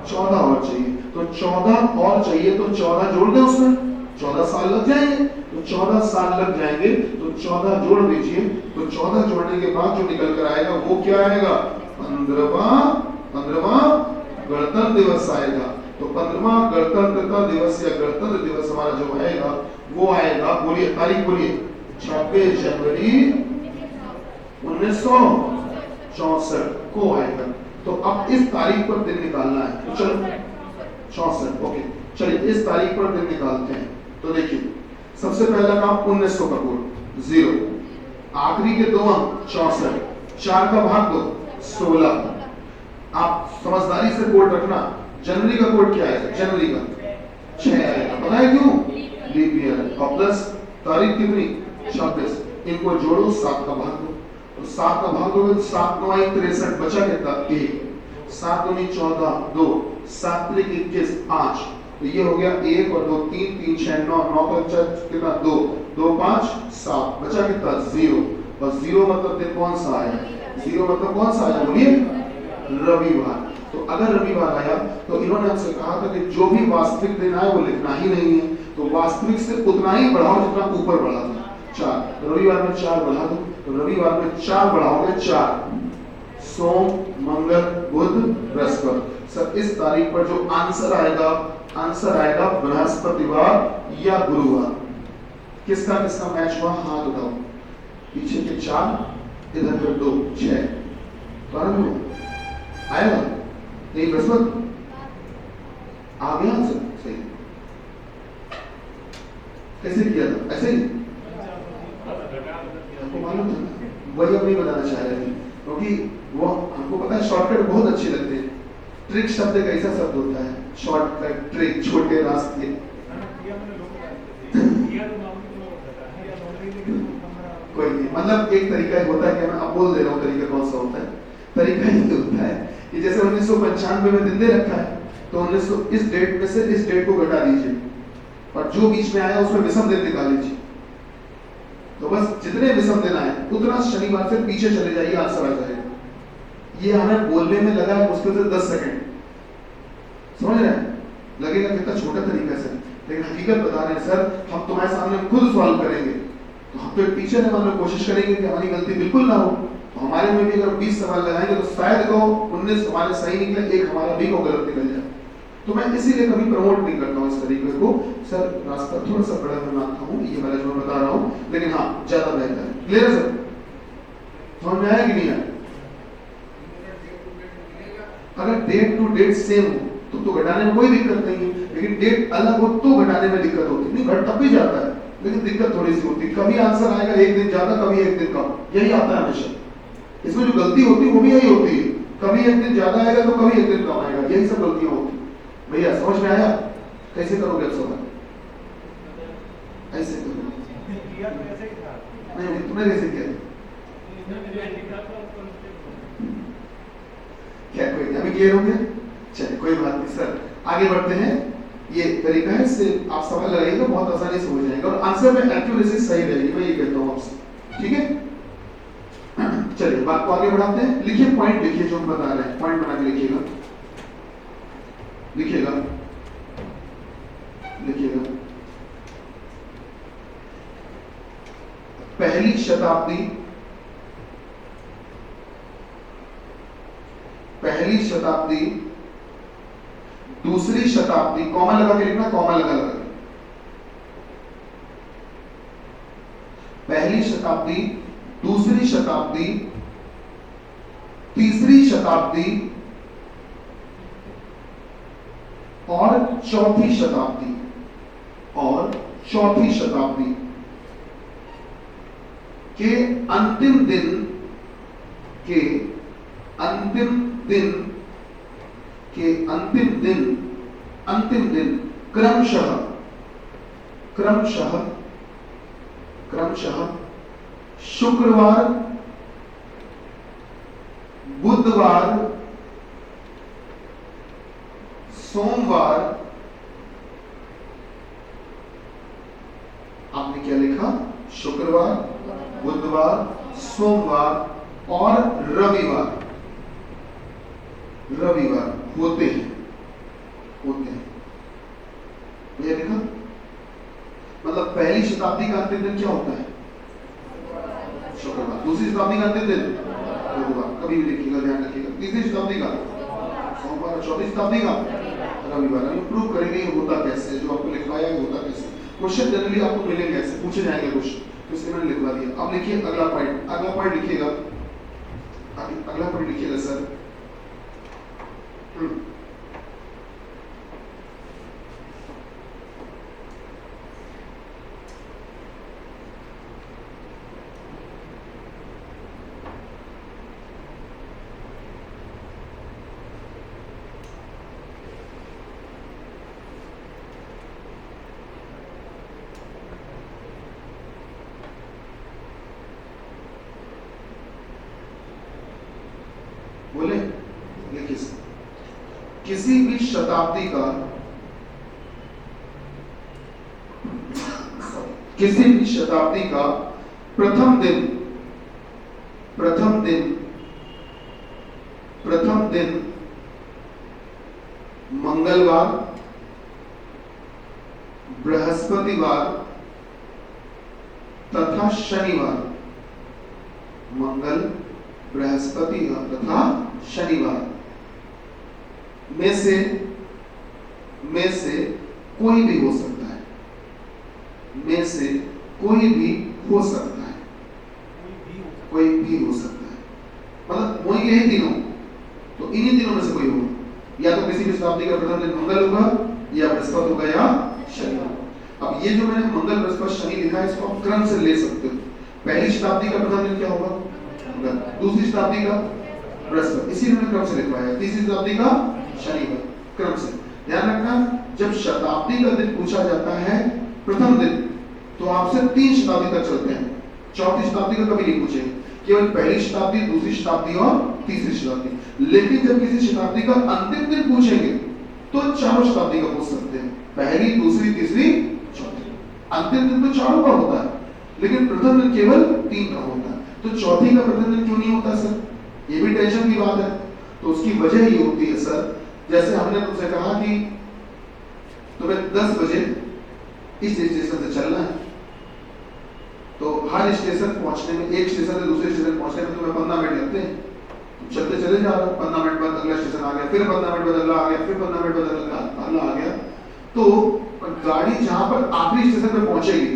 14 और चाहिए। तो 14 और चाहिए, तो 14 जोड़ दें उसमें, 14 साल लग जाएंगे। तो 14 साल लग जाएंगे, तो 14 जोड़ दीजिए। तो 14 जोड़ने के बाद जो निकल कर आएगा वो क्या आएगा? 15वां गणतंत्र दिवस आएगा। तो 15वां गणतंत्रता दिवस या गणतंत्र दिवस हमारा जो आएगा वो आएगा, बोलिए तारीख बोलिए, 26 जनवरी 1964 को आएगा। तो अब इस तारीख पर दिन निकालना है। तो चलो 64, ओके, चलिए इस तारीख पर दिन निकालते हैं। तो देखिए सबसे पहला काम 1900 का कोड 0, आखिरी के 2 अंक 64, 4 का भाग दो 16। आप समझदारी से कोड रखना। जनवरी का कोड क्या है? जनवरी का 6 आएगा, पता है क्यों? Leap year. और प्लस तारीख कितनी? 26। इनको जोड़ो, 7 का भाग दो। तो 7 का भाग दोगे तो 7 9 63 बचा कितना? 1, 7 2 14 2, 7 3 21 5। तो ये हो गया 1 और 2 3 3 6 9 9 का बचा कितना? 2 2 5 7 बचा कितना? 0। और 0 मतलब दिन कौन सा आया? 0 मतलब कौन सा आया? बोलिए रविवार। तो अगर रविवार आया तो इन्होंने हमसे कहा था कि जो भी वास्तविक दिन आए वो लिखना ही नहीं है, तो वास्तविक से उतना ही बढ़ाओ जितना ऊपर बढ़ा था। 4 रविवार में 4 बढ़ा दो, तो रविवार में 4 बढ़ाओगे 4, सोम मंगल बुध बृहस्पति, सर इस तारीख पर जो आंसर आएगा बृहस्पतिवार या गुरुवार। किसका किसका मैच हुआ हाथ उठाओ। पीछे के 4 इधर के 2 6 आएगा नहीं बृहस्पति आ गया आंसर सही। कैसे किया था ऐसे ही हमको मालूम था वही हम नहीं बताना चाह रहे थे क्योंकि वो हमको पता है शॉर्टकट बहुत अच्छे लगते हैं। ट्रिक शब्द एक ऐसा शब्द होता है शॉर्टकट ट्रिक छोटे रास्ते। कोई नहीं मतलब एक तरीका होता है कि मैं अब बोल दे रहा हूँ तरीका कौन सा होता है। तरीका ये होता है कि जैसे 1995 में दिन दे रखा है तो 1900 इस डेट में से इस डेट को घटा दीजिए और जो बीच में आया उसमें विषम दिन निकाल लीजिए। तो बस जितने विषम दिन आए उतना शनिवार से पीछे चले जाइए आंसर आ जाएगा। ये हमें बोलने में लगा है मुश्किल से 10 सेकंड समझ रहे हैं। लगेगा कितना छोटा तरीका से लेकिन हकीकत बता रहे हैं सर हम तुम्हारे सामने खुद सॉल्व करेंगे तो हम तो पीछे न मतलब कोशिश करेंगे कि हमारी गलती बिल्कुल ना हो। तो हमारे में भी अगर 20 सवाल लगाएंगे तो शायद को 19 हमारे सही निकले एक हमारा भी को गलत निकल जाए। तो मैं इसीलिए कभी प्रमोट नहीं करता हूँ इस तरीके को। सर रास्ता थोड़ा सा बड़ा मैं मानता हूँ ये वाला जो मैं बता रहा हूँ लेकिन हाँ ज्यादा बेहतर है। क्लियर है सर समझ में आया कि नहीं आया। अगर डेट टू डेट सेम हो तो घटाने में कोई दिक्कत नहीं है लेकिन डेट अलग हो तो घटाने में दिक्कत होती नहीं। घट तब भी जाता है लेकिन दिक्कत थोड़ी सी होती है। कभी आंसर आएगा एक दिन ज्यादा कभी एक दिन कम यही आता है हमेशा। इसमें जो गलती होती है वो भी यही होती है कभी एक दिन ज्यादा आएगा तो कभी एक दिन कम आएगा यही सब गलतियां होती है। भैया समझ में आया कैसे करोगे अब सवाल ऐसे करोगे नहीं तुमने कैसे किया क्या कोई नहीं अभी क्लियर हो गया। चलिए कोई बात नहीं सर आगे बढ़ते हैं। ये तरीका है इससे आप सवाल लगाइएगा बहुत आसानी से हो जाएगा और आंसर में एक्यूरेसी सही रहेगी मैं ये कहता हूँ आपसे ठीक है। चलिए बात को आगे बढ़ाते हैं। लिखिए पॉइंट लिखिए जो हम बता रहे हैं पॉइंट बना के लिखिएगा लिखिएगा पहली शताब्दी दूसरी शताब्दी कॉमा लगा के लिखना कॉमा लगा पहली शताब्दी दूसरी शताब्दी तीसरी शताब्दी और चौथी शताब्दी के अंतिम दिन क्रमशः शुक्रवार बुधवार सोमवार आपने क्या लिखा शुक्रवार बुधवार सोमवार और रविवार होते हैं ये लिखा। मतलब पहली शताब्दी का अंतिम दिन क्या होता है शुक्रवार। दूसरी शताब्दी का अंतिम दिन बुधवार कभी भी लिखिएगा ध्यान रखिएगा। तीसरी शताब्दी का सोमवार। चौथी शताब्दी का रविवार। हम प्रूव करेंगे होता कैसे जो आपको लिखवाया है होता कैसे। क्वेश्चन जनरली आपको मिलेंगे ऐसे पूछे जाएंगे क्वेश्चन तो इसलिए मैंने लिखवा दिया। अब लिखिए अगला पॉइंट लिखिएगा सर। बोले किसी भी शताब्दी का प्रथम दिन मंगलवार बृहस्पतिवार तथा शनिवार। मंगल बृहस्पतिवार तथा शनिवार में से कोई भी हो सकता है, में से कोई भी हो सकता है, कोई भी हो सकता है, मतलब वही यही तीनों, तो इन्हीं तीनों में से कोई होगा, या तो किसी भी शताब्दी का प्रथम दिन मंगल होगा, या बृहस्पति होगा, या शनि होगा। अब ये जो मैंने मंगल बृहस्पति शनि लिखा है, इसको आप क्रम से ले सकते हो। पहली शताब्दी का प्रथम दिन क्या होगा? मंगल। दूसरी शताब्दी का बृहस्पति, इसी मैंने क्रम से लिखवाया है। तीसरी शताब्दी का शनिवार, क्रम से। ध्यान रखना, जब शताब्दी का दिन पूछा जाता है प्रथम दिन, तो आपसे 3 शताब्दी तक चलते हैं, चौथी शताब्दी का कभी नहीं पूछेंगे, केवल पहली शताब्दी, दूसरी शताब्दी और तीसरी शताब्दी। लेकिन जब किसी शताब्दी का अंतिम दिन पूछेंगे तो चारों शताब्दी का पूछ सकते हैं, पहली, दूसरी, तीसरी, चौथी। अंतिम दिन तो चारों का होता है, लेकिन प्रथम दिन केवल 3 का होता है। तो चौथी का प्रथम दिन क्यों नहीं होता सर? ये भी टेंशन की बात है। तो उसकी वजह ये होती है सर, जैसे हमने तुमसे कहा कि तुम्हें 10 बजे इस स्टेशन से चलना है, तो हर स्टेशन पहुंचने में, एक स्टेशन से दूसरे स्टेशन पहुंचने में तुम्हें 15 मिनट लगते हैं। तुम चलते चले जा रहे हो, 15 मिनट बाद अगला स्टेशन आ गया, फिर 15 मिनट बाद अगला आ गया, फिर 15 मिनट बाद अगला आ गया। तो गाड़ी जहां पर आखिरी स्टेशन पे पहुंचेगी,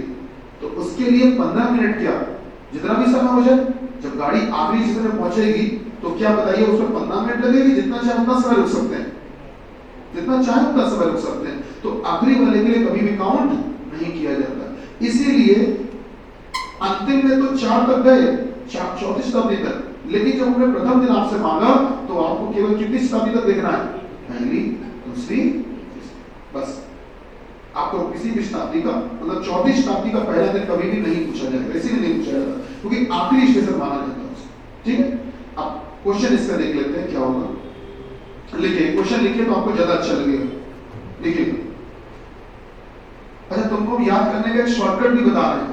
तो उसके लिए 15 मिनट क्या, जितना भी समय हो जाए, जब गाड़ी आखिरी स्टेशन पे पहुंचेगी तो क्या बताइए, उसमें 15 मिनट लगेगी, जितना चाहे उतना समय रुक सकते हैं, जितना चाहे उतना समय रुक सकते हैं। तो आखिरी वाले के लिए कभी भी काउंट नहीं किया जाता। इसीलिए अंतिम में तो 4 तक गए, 34 शताब्दी तक, लेकिन जब हमने प्रथम दिन आपसे मांगा तो आपको केवल कितनी शताब्दी तक देखना है? पहली, दूसरी, बस। आपको किसी भी शताब्दी का, मतलब चौथी शताब्दी का पहला दिन कभी भी नहीं पूछा जाएगा, इसीलिए नहीं पूछा जाता क्योंकि आखिरी स्टेशन माना जाता है उसको। ठीक है, अब क्वेश्चन इसका देख लेते हैं क्या होगा। लिखिए, क्वेश्चन लिखिए तो आपको ज्यादा अच्छा लगेगा। लिखिए, अच्छा तुमको याद करने का एक शॉर्टकट भी बता रहे हैं,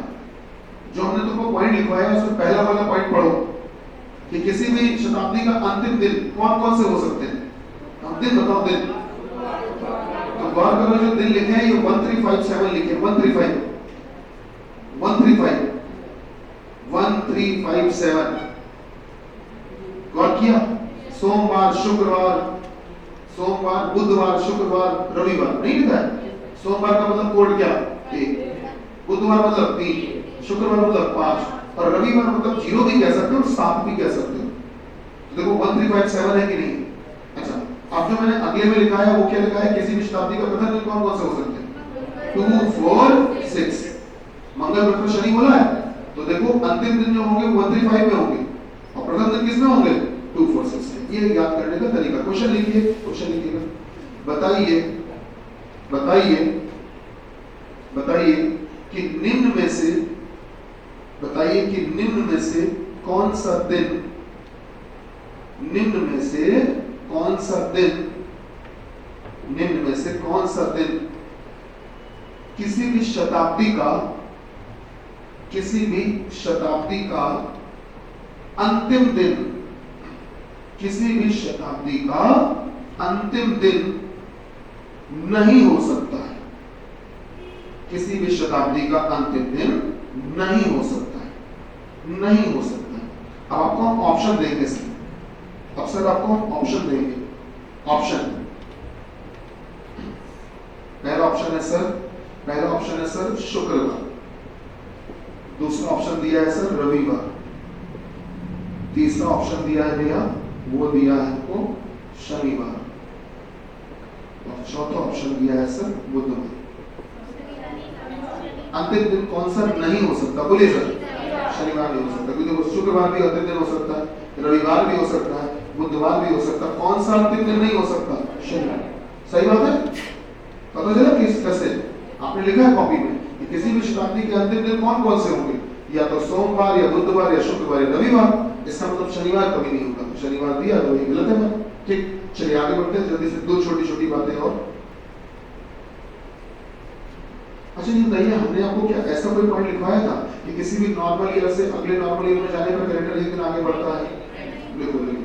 जो हमने तुमको पॉइंट लिखवाया है उसमें पहला वाला पॉइंट पढ़ो कि किसी भी शताब्दी का अंतिम दिन कौन कौन से हो सकते हैं। अब दिन बताओ, दिन। तो गौर करो, जो दिन लिखे हैं ये 1357 लिखे, 135 1357। गौर किया? सोमवार, शुक्रवार, सोमवार, बुधवार, शुक्रवार, रविवार नहीं लिखा है। सोमवार का मतलब कोड क्या? 1, बुधवार मतलब 3, शुक्रवार मतलब 5, और रविवार मतलब 0 भी कह सकते हो और 7 भी कह सकते हो। तो देखो 1357 है कि नहीं? अच्छा, अब जो मैंने अगले में लिखा है वो क्या लिखा है? किसी भी शताब्दी का प्रथम दिन कौन कौन से हो सकते हैं? 2, 4, 6। मंगल, बृहस्पति, शनि बोला है, तो देखो अंतिम दिन जो होंगे 135 में होंगे और प्रथम दिन किसमें होंगे? 2, 4, 6 में। ये याद करने का तरीका। क्वेश्चन लिखिए, क्वेश्चन लिखिएगा। बताइए कि निम्न में से, बताइए कि निम्न में से कौन सा दिन, निम्न में से कौन सा दिन, निम्न में से कौन सा दिन किसी भी शताब्दी का, किसी भी शताब्दी का अंतिम दिन, किसी भी शताब्दी का अंतिम दिन नहीं हो सकता है। किसी भी शताब्दी का अंतिम दिन नहीं हो सकता है, नहीं हो सकता है। अब आपको हम ऑप्शन देंगे सर, अब सर आपको हम ऑप्शन देंगे। ऑप्शन, पहला ऑप्शन है सर, पहला ऑप्शन है सर शुक्रवार, दूसरा ऑप्शन दिया है सर रविवार, तीसरा ऑप्शन दिया है भैया, वो दिया है आपको शनिवार, और चौथा ऑप्शन दिया है सर बुधवार। अंतिम दिन कौन सा नहीं हो सकता? बोलिए सर। शनिवार नहीं हो सकता, क्योंकि शुक्रवार भी अंतिम दिन हो सकता है, रविवार भी हो सकता है, बुधवार भी हो सकता है। कौन सा अंतिम दिन नहीं हो सकता? शनिवार। सही बात है? पता चला किस कैसे? आपने लिखा है कॉपी में कि किसी भी शताब्दी के अंतिम दिन कौन कौन से होंगे, या तो सोमवार या बुधवार या शुक्रवार या रविवार। इसका मतलब शनिवार कभी नहीं होगा। तो शनिवार दिया तो ये गलत है। ठीक, चलिए आगे बढ़ते हैं जल्दी से। 2 छोटी छोटी बातें और। अच्छा ये बताइए, हमने आपको क्या ऐसा कोई पॉइंट लिखवाया था कि किसी भी नॉर्मल ईयर से अगले नॉर्मल ईयर में जाने पर कैलेंडर एक दिन आगे बढ़ता है? लिखो लिखो,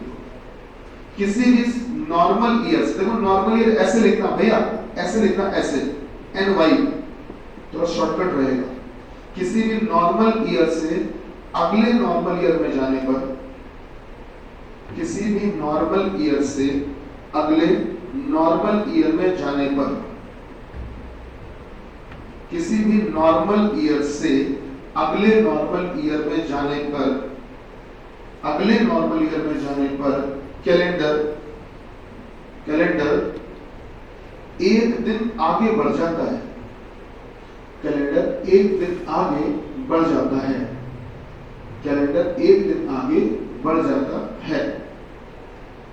किसी भी नॉर्मल ईयर से, देखो नॉर्मल ईयर ऐसे लिखना भैया, ऐसे लिखना, ऐसे NY, थोड़ा शॉर्टकट रहेगा। किसी भी नॉर्मल ईयर से अगले नॉर्मल ईयर में जाने पर, किसी भी नॉर्मल ईयर से अगले नॉर्मल ईयर में जाने पर, किसी भी नॉर्मल ईयर से अगले नॉर्मल ईयर में जाने पर, अगले नॉर्मल ईयर में जाने पर कैलेंडर एक दिन आगे बढ़ जाता है। कैलेंडर एक दिन आगे बढ़ जाता है। कैलेंडर एक दिन आगे बढ़ जाता है।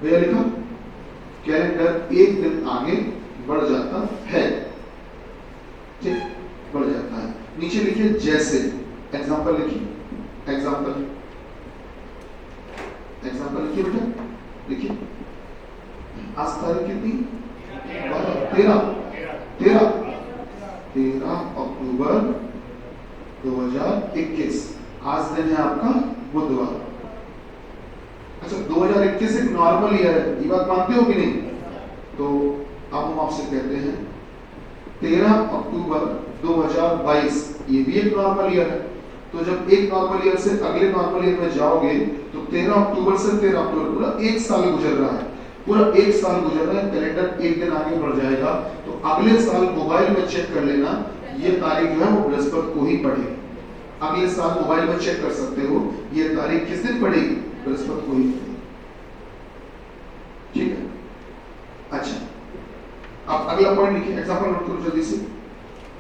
भैया लिखा, कैलेंडर एक दिन आगे बढ़ जाता है। ठीक, बढ़ जाता है। नीचे लिखिए जैसे, एग्जाम्पल लिखिए, एग्जाम्पल लिखिए बेटा, लिखिए। आज तारीख कितनी? 13 अक्टूबर 2021। आज दिन है आपका बुधवार। अच्छा, 2021 एक नॉर्मल ईयर है, ये बात मानते हो कि नहीं? तो अब हम आपसे कहते हैं 13 अक्टूबर 2022 ये भी एक नॉर्मल ईयर है। तो जब एक नॉर्मल ईयर से अगले नॉर्मल ईयर में जाओगे तो 13 अक्टूबर से 13 अक्टूबर पूरा एक साल गुजर रहा है, पूरा एक साल गुजर रहा है। कैलेंडर एक दिन आगे बढ़ जाएगा। तो अगले साल मोबाइल में चेक कर लेना, ये तारीख जो है वो बृहस्पति को ही पड़ेगी। अगले साल मोबाइल में चेक कर सकते हो, ये तारीख किस दिन पड़ेगी? बृहस्पति को ही पड़ेगी। ठीक है। अच्छा, अब अगला पॉइंट लिखिए, एग्जांपल नोट करो जल्दी से,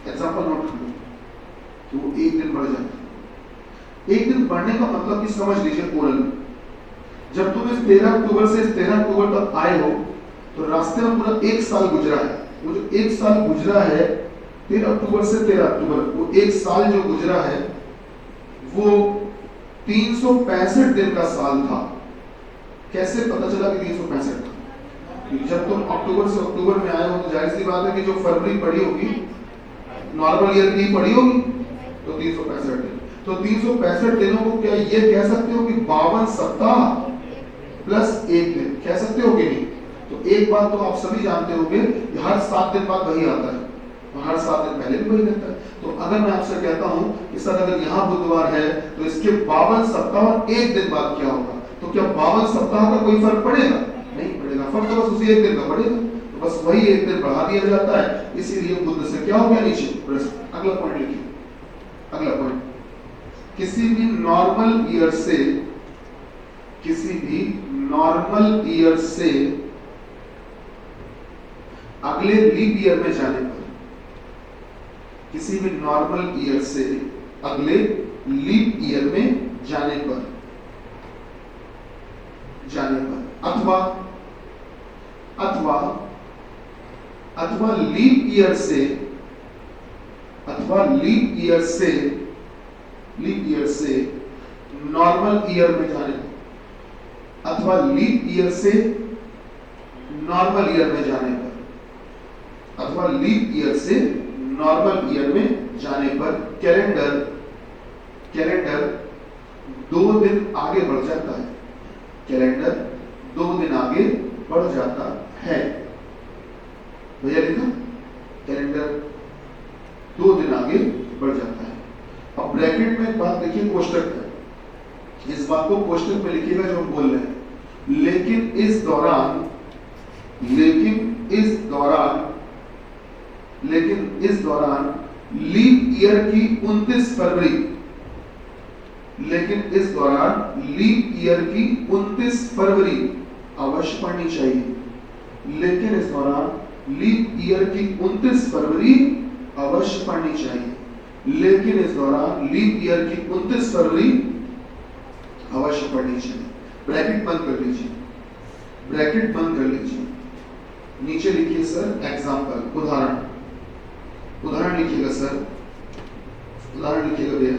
एग्जांपल नोट करो। तो एक दिन बढ़ जाता है। एक दिन बढ़ने का मतलब कि समझ लीजिए ओरल, जब तुम इस 13 अक्टूबर से इस 13 अक्टूबर तक आए हो तो रास्ते में पूरा एक साल गुजरा है। वो जो एक साल गुजरा है 13 अक्टूबर से 13 अक्टूबर, वो एक साल जो गुजरा है वो 365 दिन का साल था। कैसे पता चला कि 365 था? जब तुम अक्टूबर से अक्टूबर में आए हो तो जाहिर सी बात है कि जो फरवरी पड़ी होगी नॉर्मल ईयर की पड़ी होगी, तो 365 दिन। तो 365 दिनों को क्या ये कह सकते हो कि 52 सप्ताह प्लस एक दिन, कह सकते हो कि नहीं? तो एक बात तो आप सभी जानते होंगे कि हर 7 दिन बाद वही आता है, और हर 7 दिन पहले भी वही रहता है। तो अगर मैं आपसे कहता हूं कि सर अगर यहाँ बुधवार है तो इसके 52 सप्ताह और एक दिन बाद क्या होगा, तो क्या 52 सप्ताह का कोई फर्क पड़ेगा? नहीं पड़ेगा। फर्क तो बस उसी एक दिन का पड़ेगा। तो बस वही एक दिन बढ़ा दिया जाता है, इसीलिए बुध से क्या हो गया नीचे बृहस्पति। अगला पॉइंट लिखिए, अगला पॉइंट, किसी भी नॉर्मल ईयर से, किसी भी नॉर्मल ईयर से अगले लीप ईयर में जाने पर, किसी भी नॉर्मल ईयर से अगले लीप ईयर में जाने पर अथवा लीप ईयर से नॉर्मल ईयर में जाने पर, अथवा लीप ईयर से नॉर्मल ईयर में जाने पर, अथवा लीप ईयर से नॉर्मल ईयर में जाने पर कैलेंडर 2 दिन आगे बढ़ जाता है। कैलेंडर 2 दिन आगे बढ़ जाता है। भैया लिखा, कैलेंडर 2 दिन आगे बढ़ जाता है। अब ब्रैकेट में एक बात देखिए, कोष्टक है, इस बात को कोष्टक में लिखिएगा जो हम बोल रहे हैं। लेकिन इस दौरान लीप ईयर की 29 फरवरी, लेकिन इस दौरान लीप ईयर की 29 फरवरी अवश्य पढ़नी चाहिए। लेकिन इस दौरान लीप ईयर की 29 फरवरी अवश्य पढ़नी चाहिए। लेकिन इस दौरान लीप ईयर की 29 फरवरी अवश्य पढ़नी चाहिए। ब्रैकेट बंद कर लीजिए, ब्रैकेट बंद कर लीजिए। नीचे लिखिए सर एग्जाम्पल, उदाहरण लिखिएगा सर, उदाहरण लिखिएगा भैया,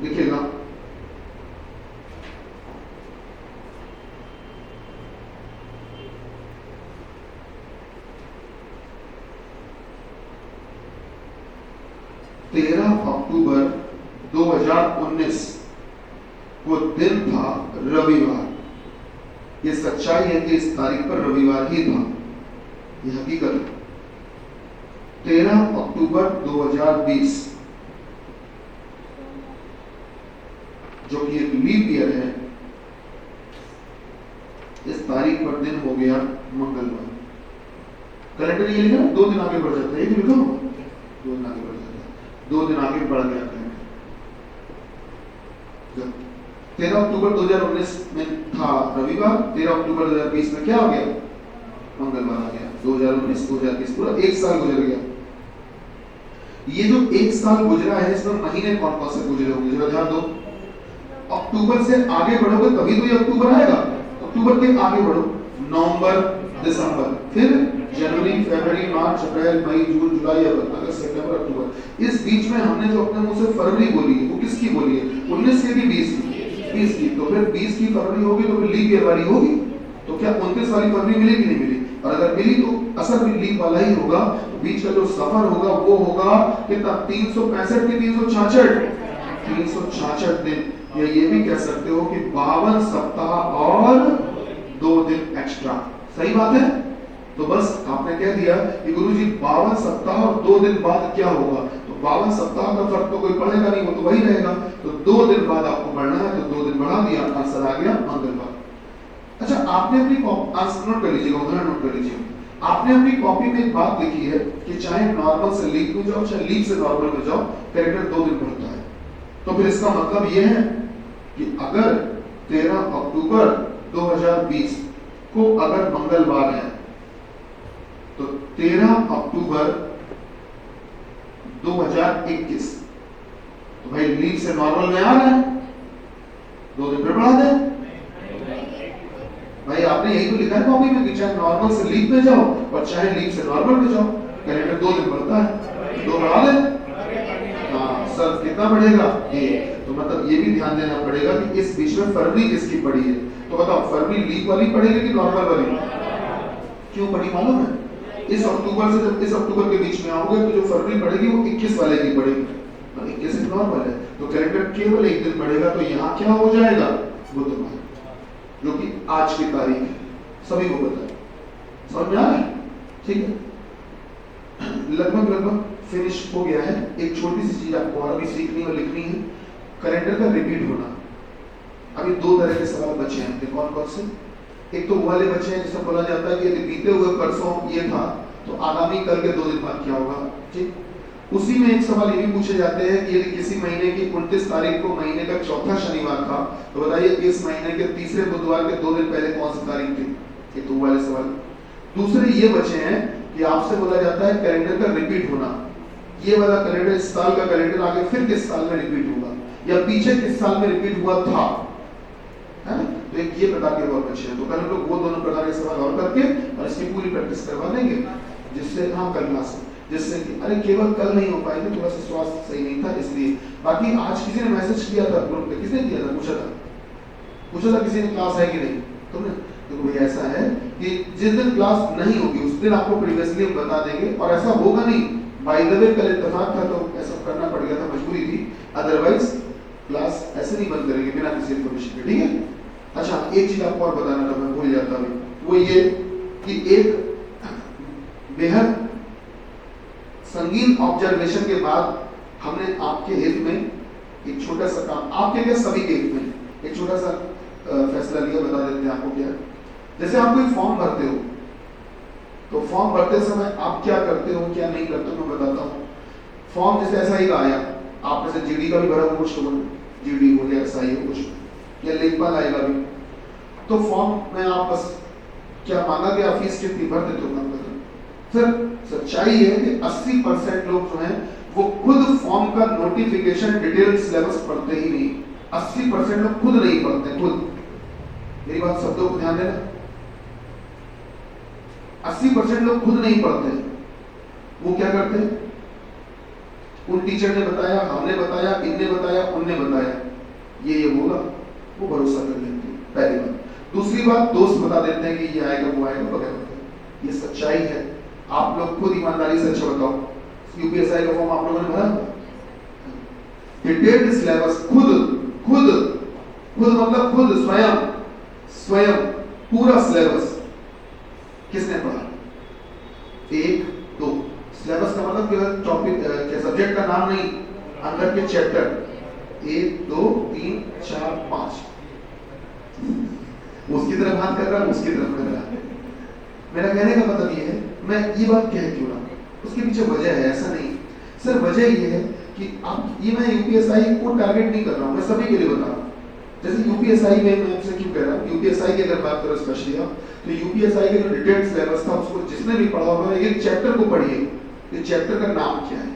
लिखिएगा। अक्टूबर 2019 को दिन था रविवार। ये सच्चाई है कि इस तारीख पर रविवार ही था, ये हकीकत है। 13 अक्टूबर 2020 जो कि एक लीप ईयर है, इस तारीख पर दिन हो गया मंगलवार। कैलेंडर ये लिखा ना 2 दिन आगे बढ़ जाता है, ये लिखा 2 दिन आगे बढ़ जाता है, 2 दिन आगे बढ़ गया कैलेंडर। 13 अक्टूबर 2019 में था रविवार, 13 अक्टूबर 2020 में क्या हो गया? मंगलवार आ गया। 2019 2020 पूरा 1 साल गुजर गया। ये जो 1 साल गुजरा है इसमें महीने कौन कौन से गुजरे होंगे जरा ध्यान दो। अक्टूबर से आगे बढ़ोगे तभी तो ये अक्टूबर आएगा, अक्टूबर के आगे बढ़ो, नवंबर दिसंबर, फिर जनवरी फरवरी मार्च अप्रैल मई जून जुलाई अगस्त सितंबर अक्टूबर। इस बीच में हमने जो अपने मुंह से फरवरी बोली है वो किसकी बोली है? 19 की कि 20 की? 20 की। तो फिर 20 की फरवरी होगी तो फिर लीप ईयर वाली होगी, तो क्या 29 वाली फरवरी मिलेगी नहीं मिली? और अगर मिली तो असर भी लीप वाला ही होगा। तो बीच का जो सफर होगा वो होगा कितना? 365 के 366, 366 दिन, या ये भी कह सकते हो कि 52 सप्ताह और 2 दिन एक्स्ट्रा। सही बात है? तो बस आपने कह दिया कि गुरुजी 52 सप्ताह और 2 दिन बाद क्या होगा, तो 52 सप्ताह का फर्क तो कोई पड़ेगा नहीं, वो तो वही रहेगा। तो 2 दिन बाद आपको बढ़ना है तो 2 दिन बढ़ा दिया, आंसर आ गया मंगलवार। अच्छा, आपने अपनी आंसर नोट कर लीजिएगा, उदाहरण नोट कर लीजिए। आपने अपनी कॉपी में एक बात लिखी है कि चाहे नॉर्मल से लीप में जाओ चाहे लीप से नॉर्मल में जाओ, कैलेंडर 2 दिन बढ़ता है। तो फिर इसका मतलब ये है कि अगर 13 अक्टूबर 2020 को अगर मंगलवार है तो 13 अक्टूबर 2021 तो भाई लीप से नॉर्मल में आ रहा है, 2 दिन फिर बढ़ा दें। भाई आपने यही तो लिखा है कॉपी में कि चाहे नॉर्मल से लीप में जाओ और चाहे लीप से नॉर्मल में जाओ, कैलेंडर 2 दिन बढ़ता है, 2 बढ़ा दें। हाँ सर, कितना बढ़ेगा ये? तो मतलब ये भी ध्यान देना पड़ेगा कि इस बीच में फरवरी किसकी पड़ी है। तो बताओ फरवरी लीप वाली पड़ेगी कि नॉर्मल वाली? क्यों पड़ी मालूम है? इस अक्टूबर से जब इस अक्टूबर के बीच में आओगे तो जो फरवरी पड़ेगी वो 21 वाले की पड़ेगी, और 21 नॉर्मल है, तो कैलेंडर केवल 1 दिन बढ़ेगा। तो यहाँ क्या हो जाएगा? बुधवार, जो कि आज की तारीख है, सभी को पता है। समझ में आ रहा है? ठीक है, लगभग फिनिश हो गया है। एक छोटी सी चीज आपको और भी सीखनी और लिखनी है, कैलेंडर का रिपीट होना। अभी 2 तरह के सवाल बचे हैं, कौन कौन से? एक तो वो वाले बच्चे हैं जिसमें बोला जाता है कि यदि बीते हुए परसों ये था तो आगामी कल के 2 दिन बाद क्या होगा। ठीक, उसी में एक सवाल ये भी पूछे जाते हैं कि यदि किसी महीने की 29 तारीख को महीने का चौथा शनिवार था तो बताइए इस महीने के तीसरे बुधवार के 2 दिन पहले कौन सी तारीख थी। ये 2 वाले सवाल। दूसरे ये बचे हैं कि आपसे बोला जाता है कैलेंडर का रिपीट होना। ये वाला कैलेंडर, इस साल का कैलेंडर आगे फिर किस साल में रिपीट होगा, या पीछे किस साल में रिपीट हुआ था, है ना? तो एक ये प्रकार के और बच्चे हैं। तो कल हम लोग वो दोनों प्रकार के सवाल और करके और इसकी पूरी प्रैक्टिस करवा देंगे, जिससे हाँ कल क्लास में, जिससे कि अरे केवल कल नहीं हो पाएंगे, थोड़ा सा स्वास्थ्य सही नहीं था इसलिए। बाकी आज किसी ने मैसेज किया था ग्रुप पे, किसने किया था? पूछा था किसी ने क्लास है कि नहीं तुमने? तो भाई ऐसा है कि जिस दिन क्लास नहीं होगी उस दिन आपको प्रीवियसली हम बता देंगे, और ऐसा होगा नहीं। बाय द वे कल इत्तेफाक था तो ऐसा करना पड़ गया था, मजबूरी थी, अदरवाइज क्लास ऐसे नहीं बंद करेंगे बिना किसी इन्फॉर्मेशन के। ठीक है? अच्छा, एक चीज आपको और बताना था, मैं भूल जाता हूँ, वो ये कि एक बेहद संगीन ऑब्जर्वेशन के बाद हमने आपके हित में एक छोटा सा काम, आपके क्या सभी के हित में एक छोटा सा फैसला लिया, बता देते हैं आपको क्या। जैसे आप कोई फॉर्म भरते हो तो फॉर्म भरते समय आप क्या करते हो क्या नहीं करते हो, मैं बताता हूँ। फॉर्म जैसे ऐसा ही आया, आप जैसे जीडी का भी भरा कुछ तो जीडी हो गया, ऐसा ही हो कुछ, या लेखपाल आएगा भी, तो फॉर्म में आप बस क्या मांगा गया फीस कितनी भर देते हो काम कर। फिर सच्चाई है कि 80% लोग जो हैं वो खुद फॉर्म का नोटिफिकेशन डिटेल सिलेबस पढ़ते ही नहीं। 80% लोग खुद नहीं पढ़ते, खुद। मेरी बात शब्दों को ध्यान देना, 80% लोग खुद नहीं पढ़ते। वो क्या करते हैं? उन टीचर ने बताया, हमने बताया, इनने बताया, उनने बताया, ये होगा, वो भरोसा कर लेते हैं, पहली बात। दूसरी बात, दोस्त बता देते हैं कि ये आएगा वो आएगा वगैरह। ये सच्चाई है। आप लोग खुद ईमानदारी से अच्छा बताओ, यूपीएसआई का फॉर्म आप लोगों ने भरा? डिटेल्ड सिलेबस खुद मतलब खुद स्वयं पूरा सिलेबस किसने पढ़ा? 1 2 सिलेबस का मतलब केवल टॉपिक क्या सब्जेक्ट का नाम नहीं, अंदर के चैप्टर 1 2 3 4 5 उसकी तरफ हाथ कर रहा है, उसकी तरफ कर रहा है। मेरा कहने का मतलब ये है, मैं ये बात कह क्यों रहा हूँ, उसके पीछे वजह है, ऐसा नहीं सर। वजह ये है कि आप ये, मैं यूपीएसआई को टारगेट नहीं कर रहा हूँ, मैं सभी के लिए बता रहा हूँ। जैसे यूपीएसआई में मैं आपसे क्यों कह रहा हूँ, यूपीएसआई की अगर बात करो स्पेशली आप, तो यूपीएसआई के जो डिटेल्ड सिलेबस था उसको जिसने भी पढ़ा होगा, एक चैप्टर को पढ़िए, ये चैप्टर का नाम क्या है,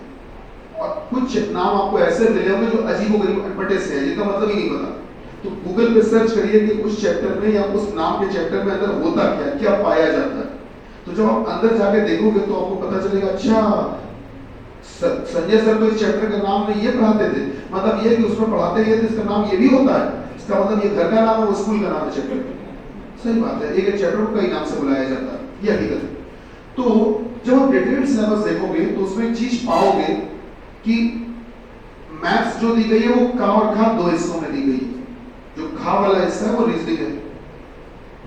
और कुछ नाम आपको ऐसे मिले होंगे जो अजीबोगरीब अटपटे से हैं, जिनका मतलब ही नहीं पता। तो गूगल पे सर्च करिए कि उस चैप्टर में या उस नाम के चैप्टर में अंदर होता क्या, क्या पाया जाता है। तो जब आप अंदर जाके देखोगे तो आपको पता चलेगा, अच्छा संजय सर तो इस चैप्टर का नाम में ये पढ़ाते थे, मतलब ये कि उसमें पढ़ाते ये थे, इसका नाम ये भी होता है, इसका मतलब ये घर का नाम है, वो स्कूल का नाम है चैप्टर। सही बात है, एक चैप्टर को कई नाम से बुलाया जाता है, ये हकीकत है। तो जब आप डिटेल्ड सिलेबस देखोगे तो उसमें एक चीज पाओगे कि मैथ्स जो दी गई है वो का और खा दो हिस्सों में दी गई है। जो खा वाला हिस्सा है वो रीजनिंग है,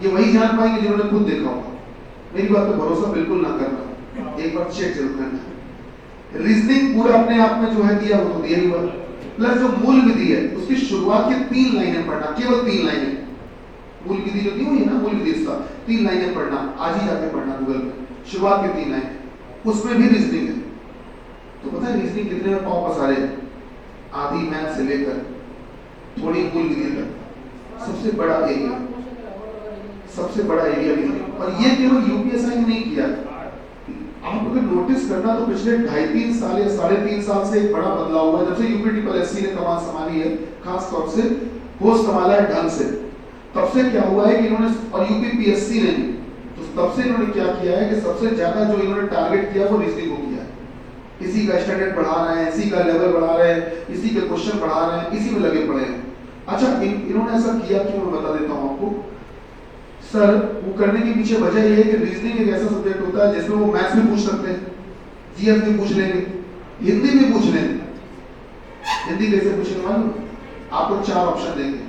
ये वही जान पाएंगे जिन्होंने खुद देखा होगा। मेरी बात पे भरोसा बिल्कुल ना करना, एक बार चेक जरूर करना। रीजनिंग पूरा अपने आप में जो है दिया वो तो दिया ही हुआ, प्लस जो मूल विधि है उसकी शुरुआत की 3 लाइनें पढ़ना, केवल 3 लाइनें। मूल विधि जो दी हुई है ना, मूल विधि इसका 3 लाइनें पढ़ना, आज ही जाके पढ़ना गूगल पे, शुरुआत की 3 लाइनें, उसमें भी रीजनिंग है। तो पता है रीजनिंग कितने में पाव पसारे, आधी मैथ से लेकर थोड़ी मूल विधि तक, सबसे बड़ा एरिया, सबसे बड़ा एरिया रीजनिंग। और ये केवल यूपीएसआई ने नहीं किया, आप अगर नोटिस करना तो पिछले 2.5-3 साल या 3.5 साल से एक बड़ा बदलाव हुआ है। जब से यूपीटीपीएससी ने कमान संभाली है, खास तौर से होश संभाला है ढंग से, तब से क्या हुआ है कि इन्होंने, और यूपीपीएससी ने भी, तो तब से इन्होंने क्या किया है कि सबसे ज्यादा जो इन्होंने टारगेट किया वो रीजनिंग को किया है। इसी का स्टैंडर्ड बढ़ा रहे हैं, इसी का लेवल बढ़ा रहे हैं, इसी के क्वेश्चन बढ़ा रहे हैं, इसी में लगे पड़े हैं। अच्छा, इन्होंने ऐसा किया क्यों, मैं बता देता हूँ आपको सर। वो करने के पीछे वजह ये है कि रीजनिंग एक ऐसा सब्जेक्ट होता है जिसमें वो मैथ्स भी पूछ सकते हैं, जीएस भी पूछ लेंगे, हिंदी भी पूछ लेंगे। हिंदी कैसे पूछेंगे मालूम, आपको 4 ऑप्शन देंगे,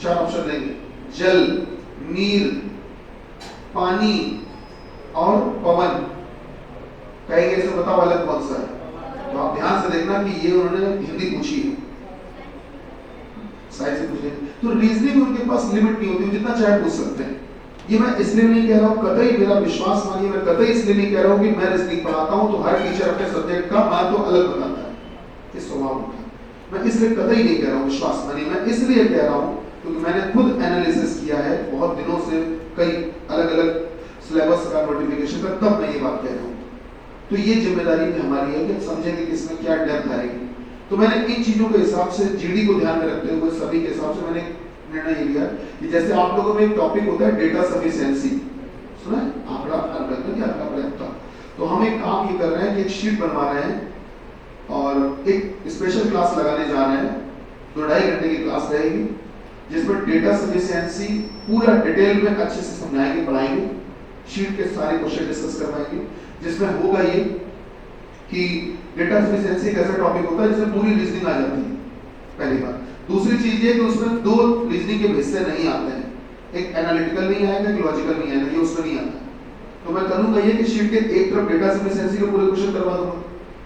4 ऑप्शन देंगे, जल, नीर, पानी और पवन। कहेंगे इसे बताओ अलग कौन सा है, तो आप ध्यान से देखना कि ये उन्होंने हिंदी पूछी है, साइंस से पूछे। तो रीजनिंग उनके पास लिमिट नहीं होती, जितना चाहे पूछ सकते हैं। ये मैं इसलिए नहीं कह रहा हूँ, कतई मेरा विश्वास मानिए, मैं कतई इसलिए नहीं कह रहा हूँ कि मैं रीजनिंग पढ़ाता हूँ तो हर टीचर अपने सब्जेक्ट का मैं तो अलग बताता है, ये स्वभाव होता है। मैं इसलिए कतई नहीं कह रहा हूँ, विश्वास मानिए, मैं इसलिए कह रहा हूँ क्योंकि मैंने खुद एनालिसिस किया है बहुत दिनों से, कई अलग अलग सिलेबस का, नोटिफिकेशन का, तब मैं ये बात कह रहा हूँ। तो ये जिम्मेदारी भी हमारी है कि समझेंगे कि इसमें क्या डेप्थ आएगी। तो मैंने इन चीजों के हिसाब से, जीडी को ध्यान में रखते हुए, सभी के हिसाब से मैंने निर्णय ये लिया कि जैसे आप लोगों में एक टॉपिक होता है डेटा सफिशिएंसी, सुना है, आंकड़ा पर्याप्तता। तो हम एक काम ये कर रहे हैं कि एक शीट बनवा रहे हैं और एक स्पेशल क्लास लगाने जा रहे हैं, 2-2.5 घंटे की क्लास रहेगी, जिसमें डेटा सफिशिएंसी पूरा डिटेल में अच्छे से समझाएंगे, पढ़ाएंगे, शीट के सारे क्वेश्चन डिस्कस करवाएंगे, जिसमें होगा ये कि डेटा सफिशिएंसी एक ऐसा टॉपिक होता है जिसमें पूरी रीजनिंग आ जाती है, पहली बात। दूसरी चीज ये कि उसमें 2 रीजनिंग के हिस्से नहीं आते हैं, एक एनालिटिकल नहीं आएगा, एक लॉजिकल नहीं आएगा, ये उसमें नहीं आता। तो मैं करूंगा ये कि शीट के एक तरफ डेटा सफिशिएंसी के पूरे क्वेश्चन करवा दूंगा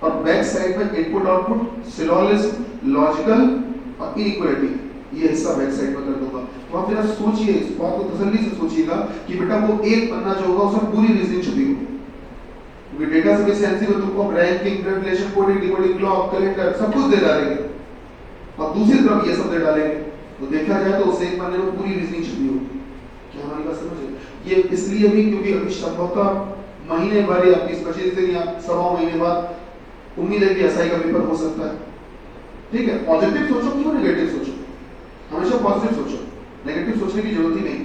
और बैक साइड में इनपुट आउटपुट, सिलोजिज्म, लॉजिकल और इनइक्वालिटी, ये हिस्सा बैक साइड में कर दूंगा। तो आप जरा सोचिए, इस बात को तसल्ली से सोचिएगा कि बेटा वो एक पन्ना जो होगा उसमें पूरी रीजनिंग छुपी होगी। डेटा सफिशिएंसी में तुमको ranking, relation, coding, decoding, clock, calendar सब कुछ दे डालेंगे और दूसरी तरफ ये सब दे डालेंगे। तो देखा जाए तो उस एक पन्ने में पूरी रीजनिंग छुपी होगी। क्या हमारी बात समझे? ये इसलिए भी क्योंकि अभी संभवतः महीने भर या 20-25 दिन या 1.25 महीने बाद उम्मीद है कि एसआई का पेपर हो सकता है। ठीक है, पॉजिटिव सोचो, क्यों नेगेटिव सोचो, हमेशा पॉजिटिव सोचो, नेगेटिव सोचने की जरूरत ही नहीं,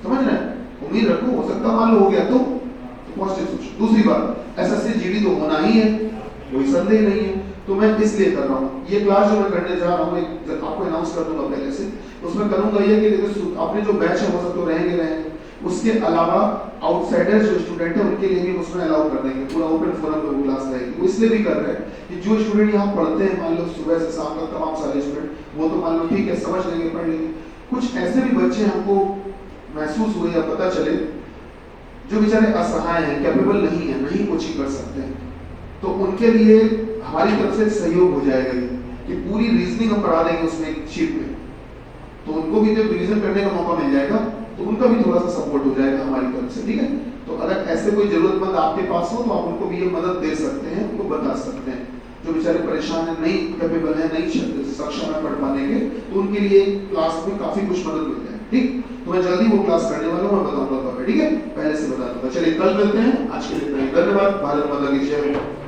समझ रहे हैं? उम्मीद रखो, हो सकता मान लो हो गया तो पॉजिटिव सोचो। दूसरी बात, एसएससी जीडी तो होना ही है, कोई संदेह नहीं है। तो मैं इसलिए कर रहा हूँ ये क्लास जो मैं करने जा रहा हूँ, आपको अनाउंस कर दूंगा पहले से। उसमें करूंगा ये कि अपने जो बैच है वो सब तो रहेंगे, उसके अलावा आउटसाइडर जो स्टूडेंट है उनके लिए भी उसमें अलाउ कर देंगे, पूरा ओपन फोरम में क्लास रहेगी। वो इसलिए भी कर रहे हैं कि जो स्टूडेंट यहाँ पढ़ते हैं, मान लो सुबह से शाम तक तमाम सारे स्टूडेंट, वो तो मान लो ठीक है समझ लेंगे, पढ़ लेंगे। कुछ ऐसे भी बच्चे हमको महसूस हुए या पता चले जो बेचारे असहाय हैं, कैपेबल नहीं है, नहीं कोचिंग कर सकते हैं, तो उनके लिए हमारी तरफ से सहयोग हो जाएगा कि पूरी रीजनिंग हम पढ़ा देंगे उसमें एक शीट में, तो उनको भी जब रिवीजन करने का मौका मिल जाएगा तो उनका भी थोड़ा सा सपोर्ट हो जाएगा हमारी तरफ से, ठीक है। तो अगर ऐसे कोई जरूरतमंद आपके पास हो तो आप उनको भी ये मदद दे सकते हैं, उनको बता सकते हैं। जो बेचारे परेशान है, नहीं कैपेबल है, नहीं सक्षम है पढ़ पाने के, तो उनके लिए क्लास में काफी कुछ मदद मिल जाए, ठीक। तो मैं जल्दी वो क्लास करने वाला हूँ, मैं बताऊंगा कब है, ठीक है, पहले से बता दूंगा। चलिए कल मिलते हैं, आज के लिए इतना ही, धन्यवाद। भारत माता की जय।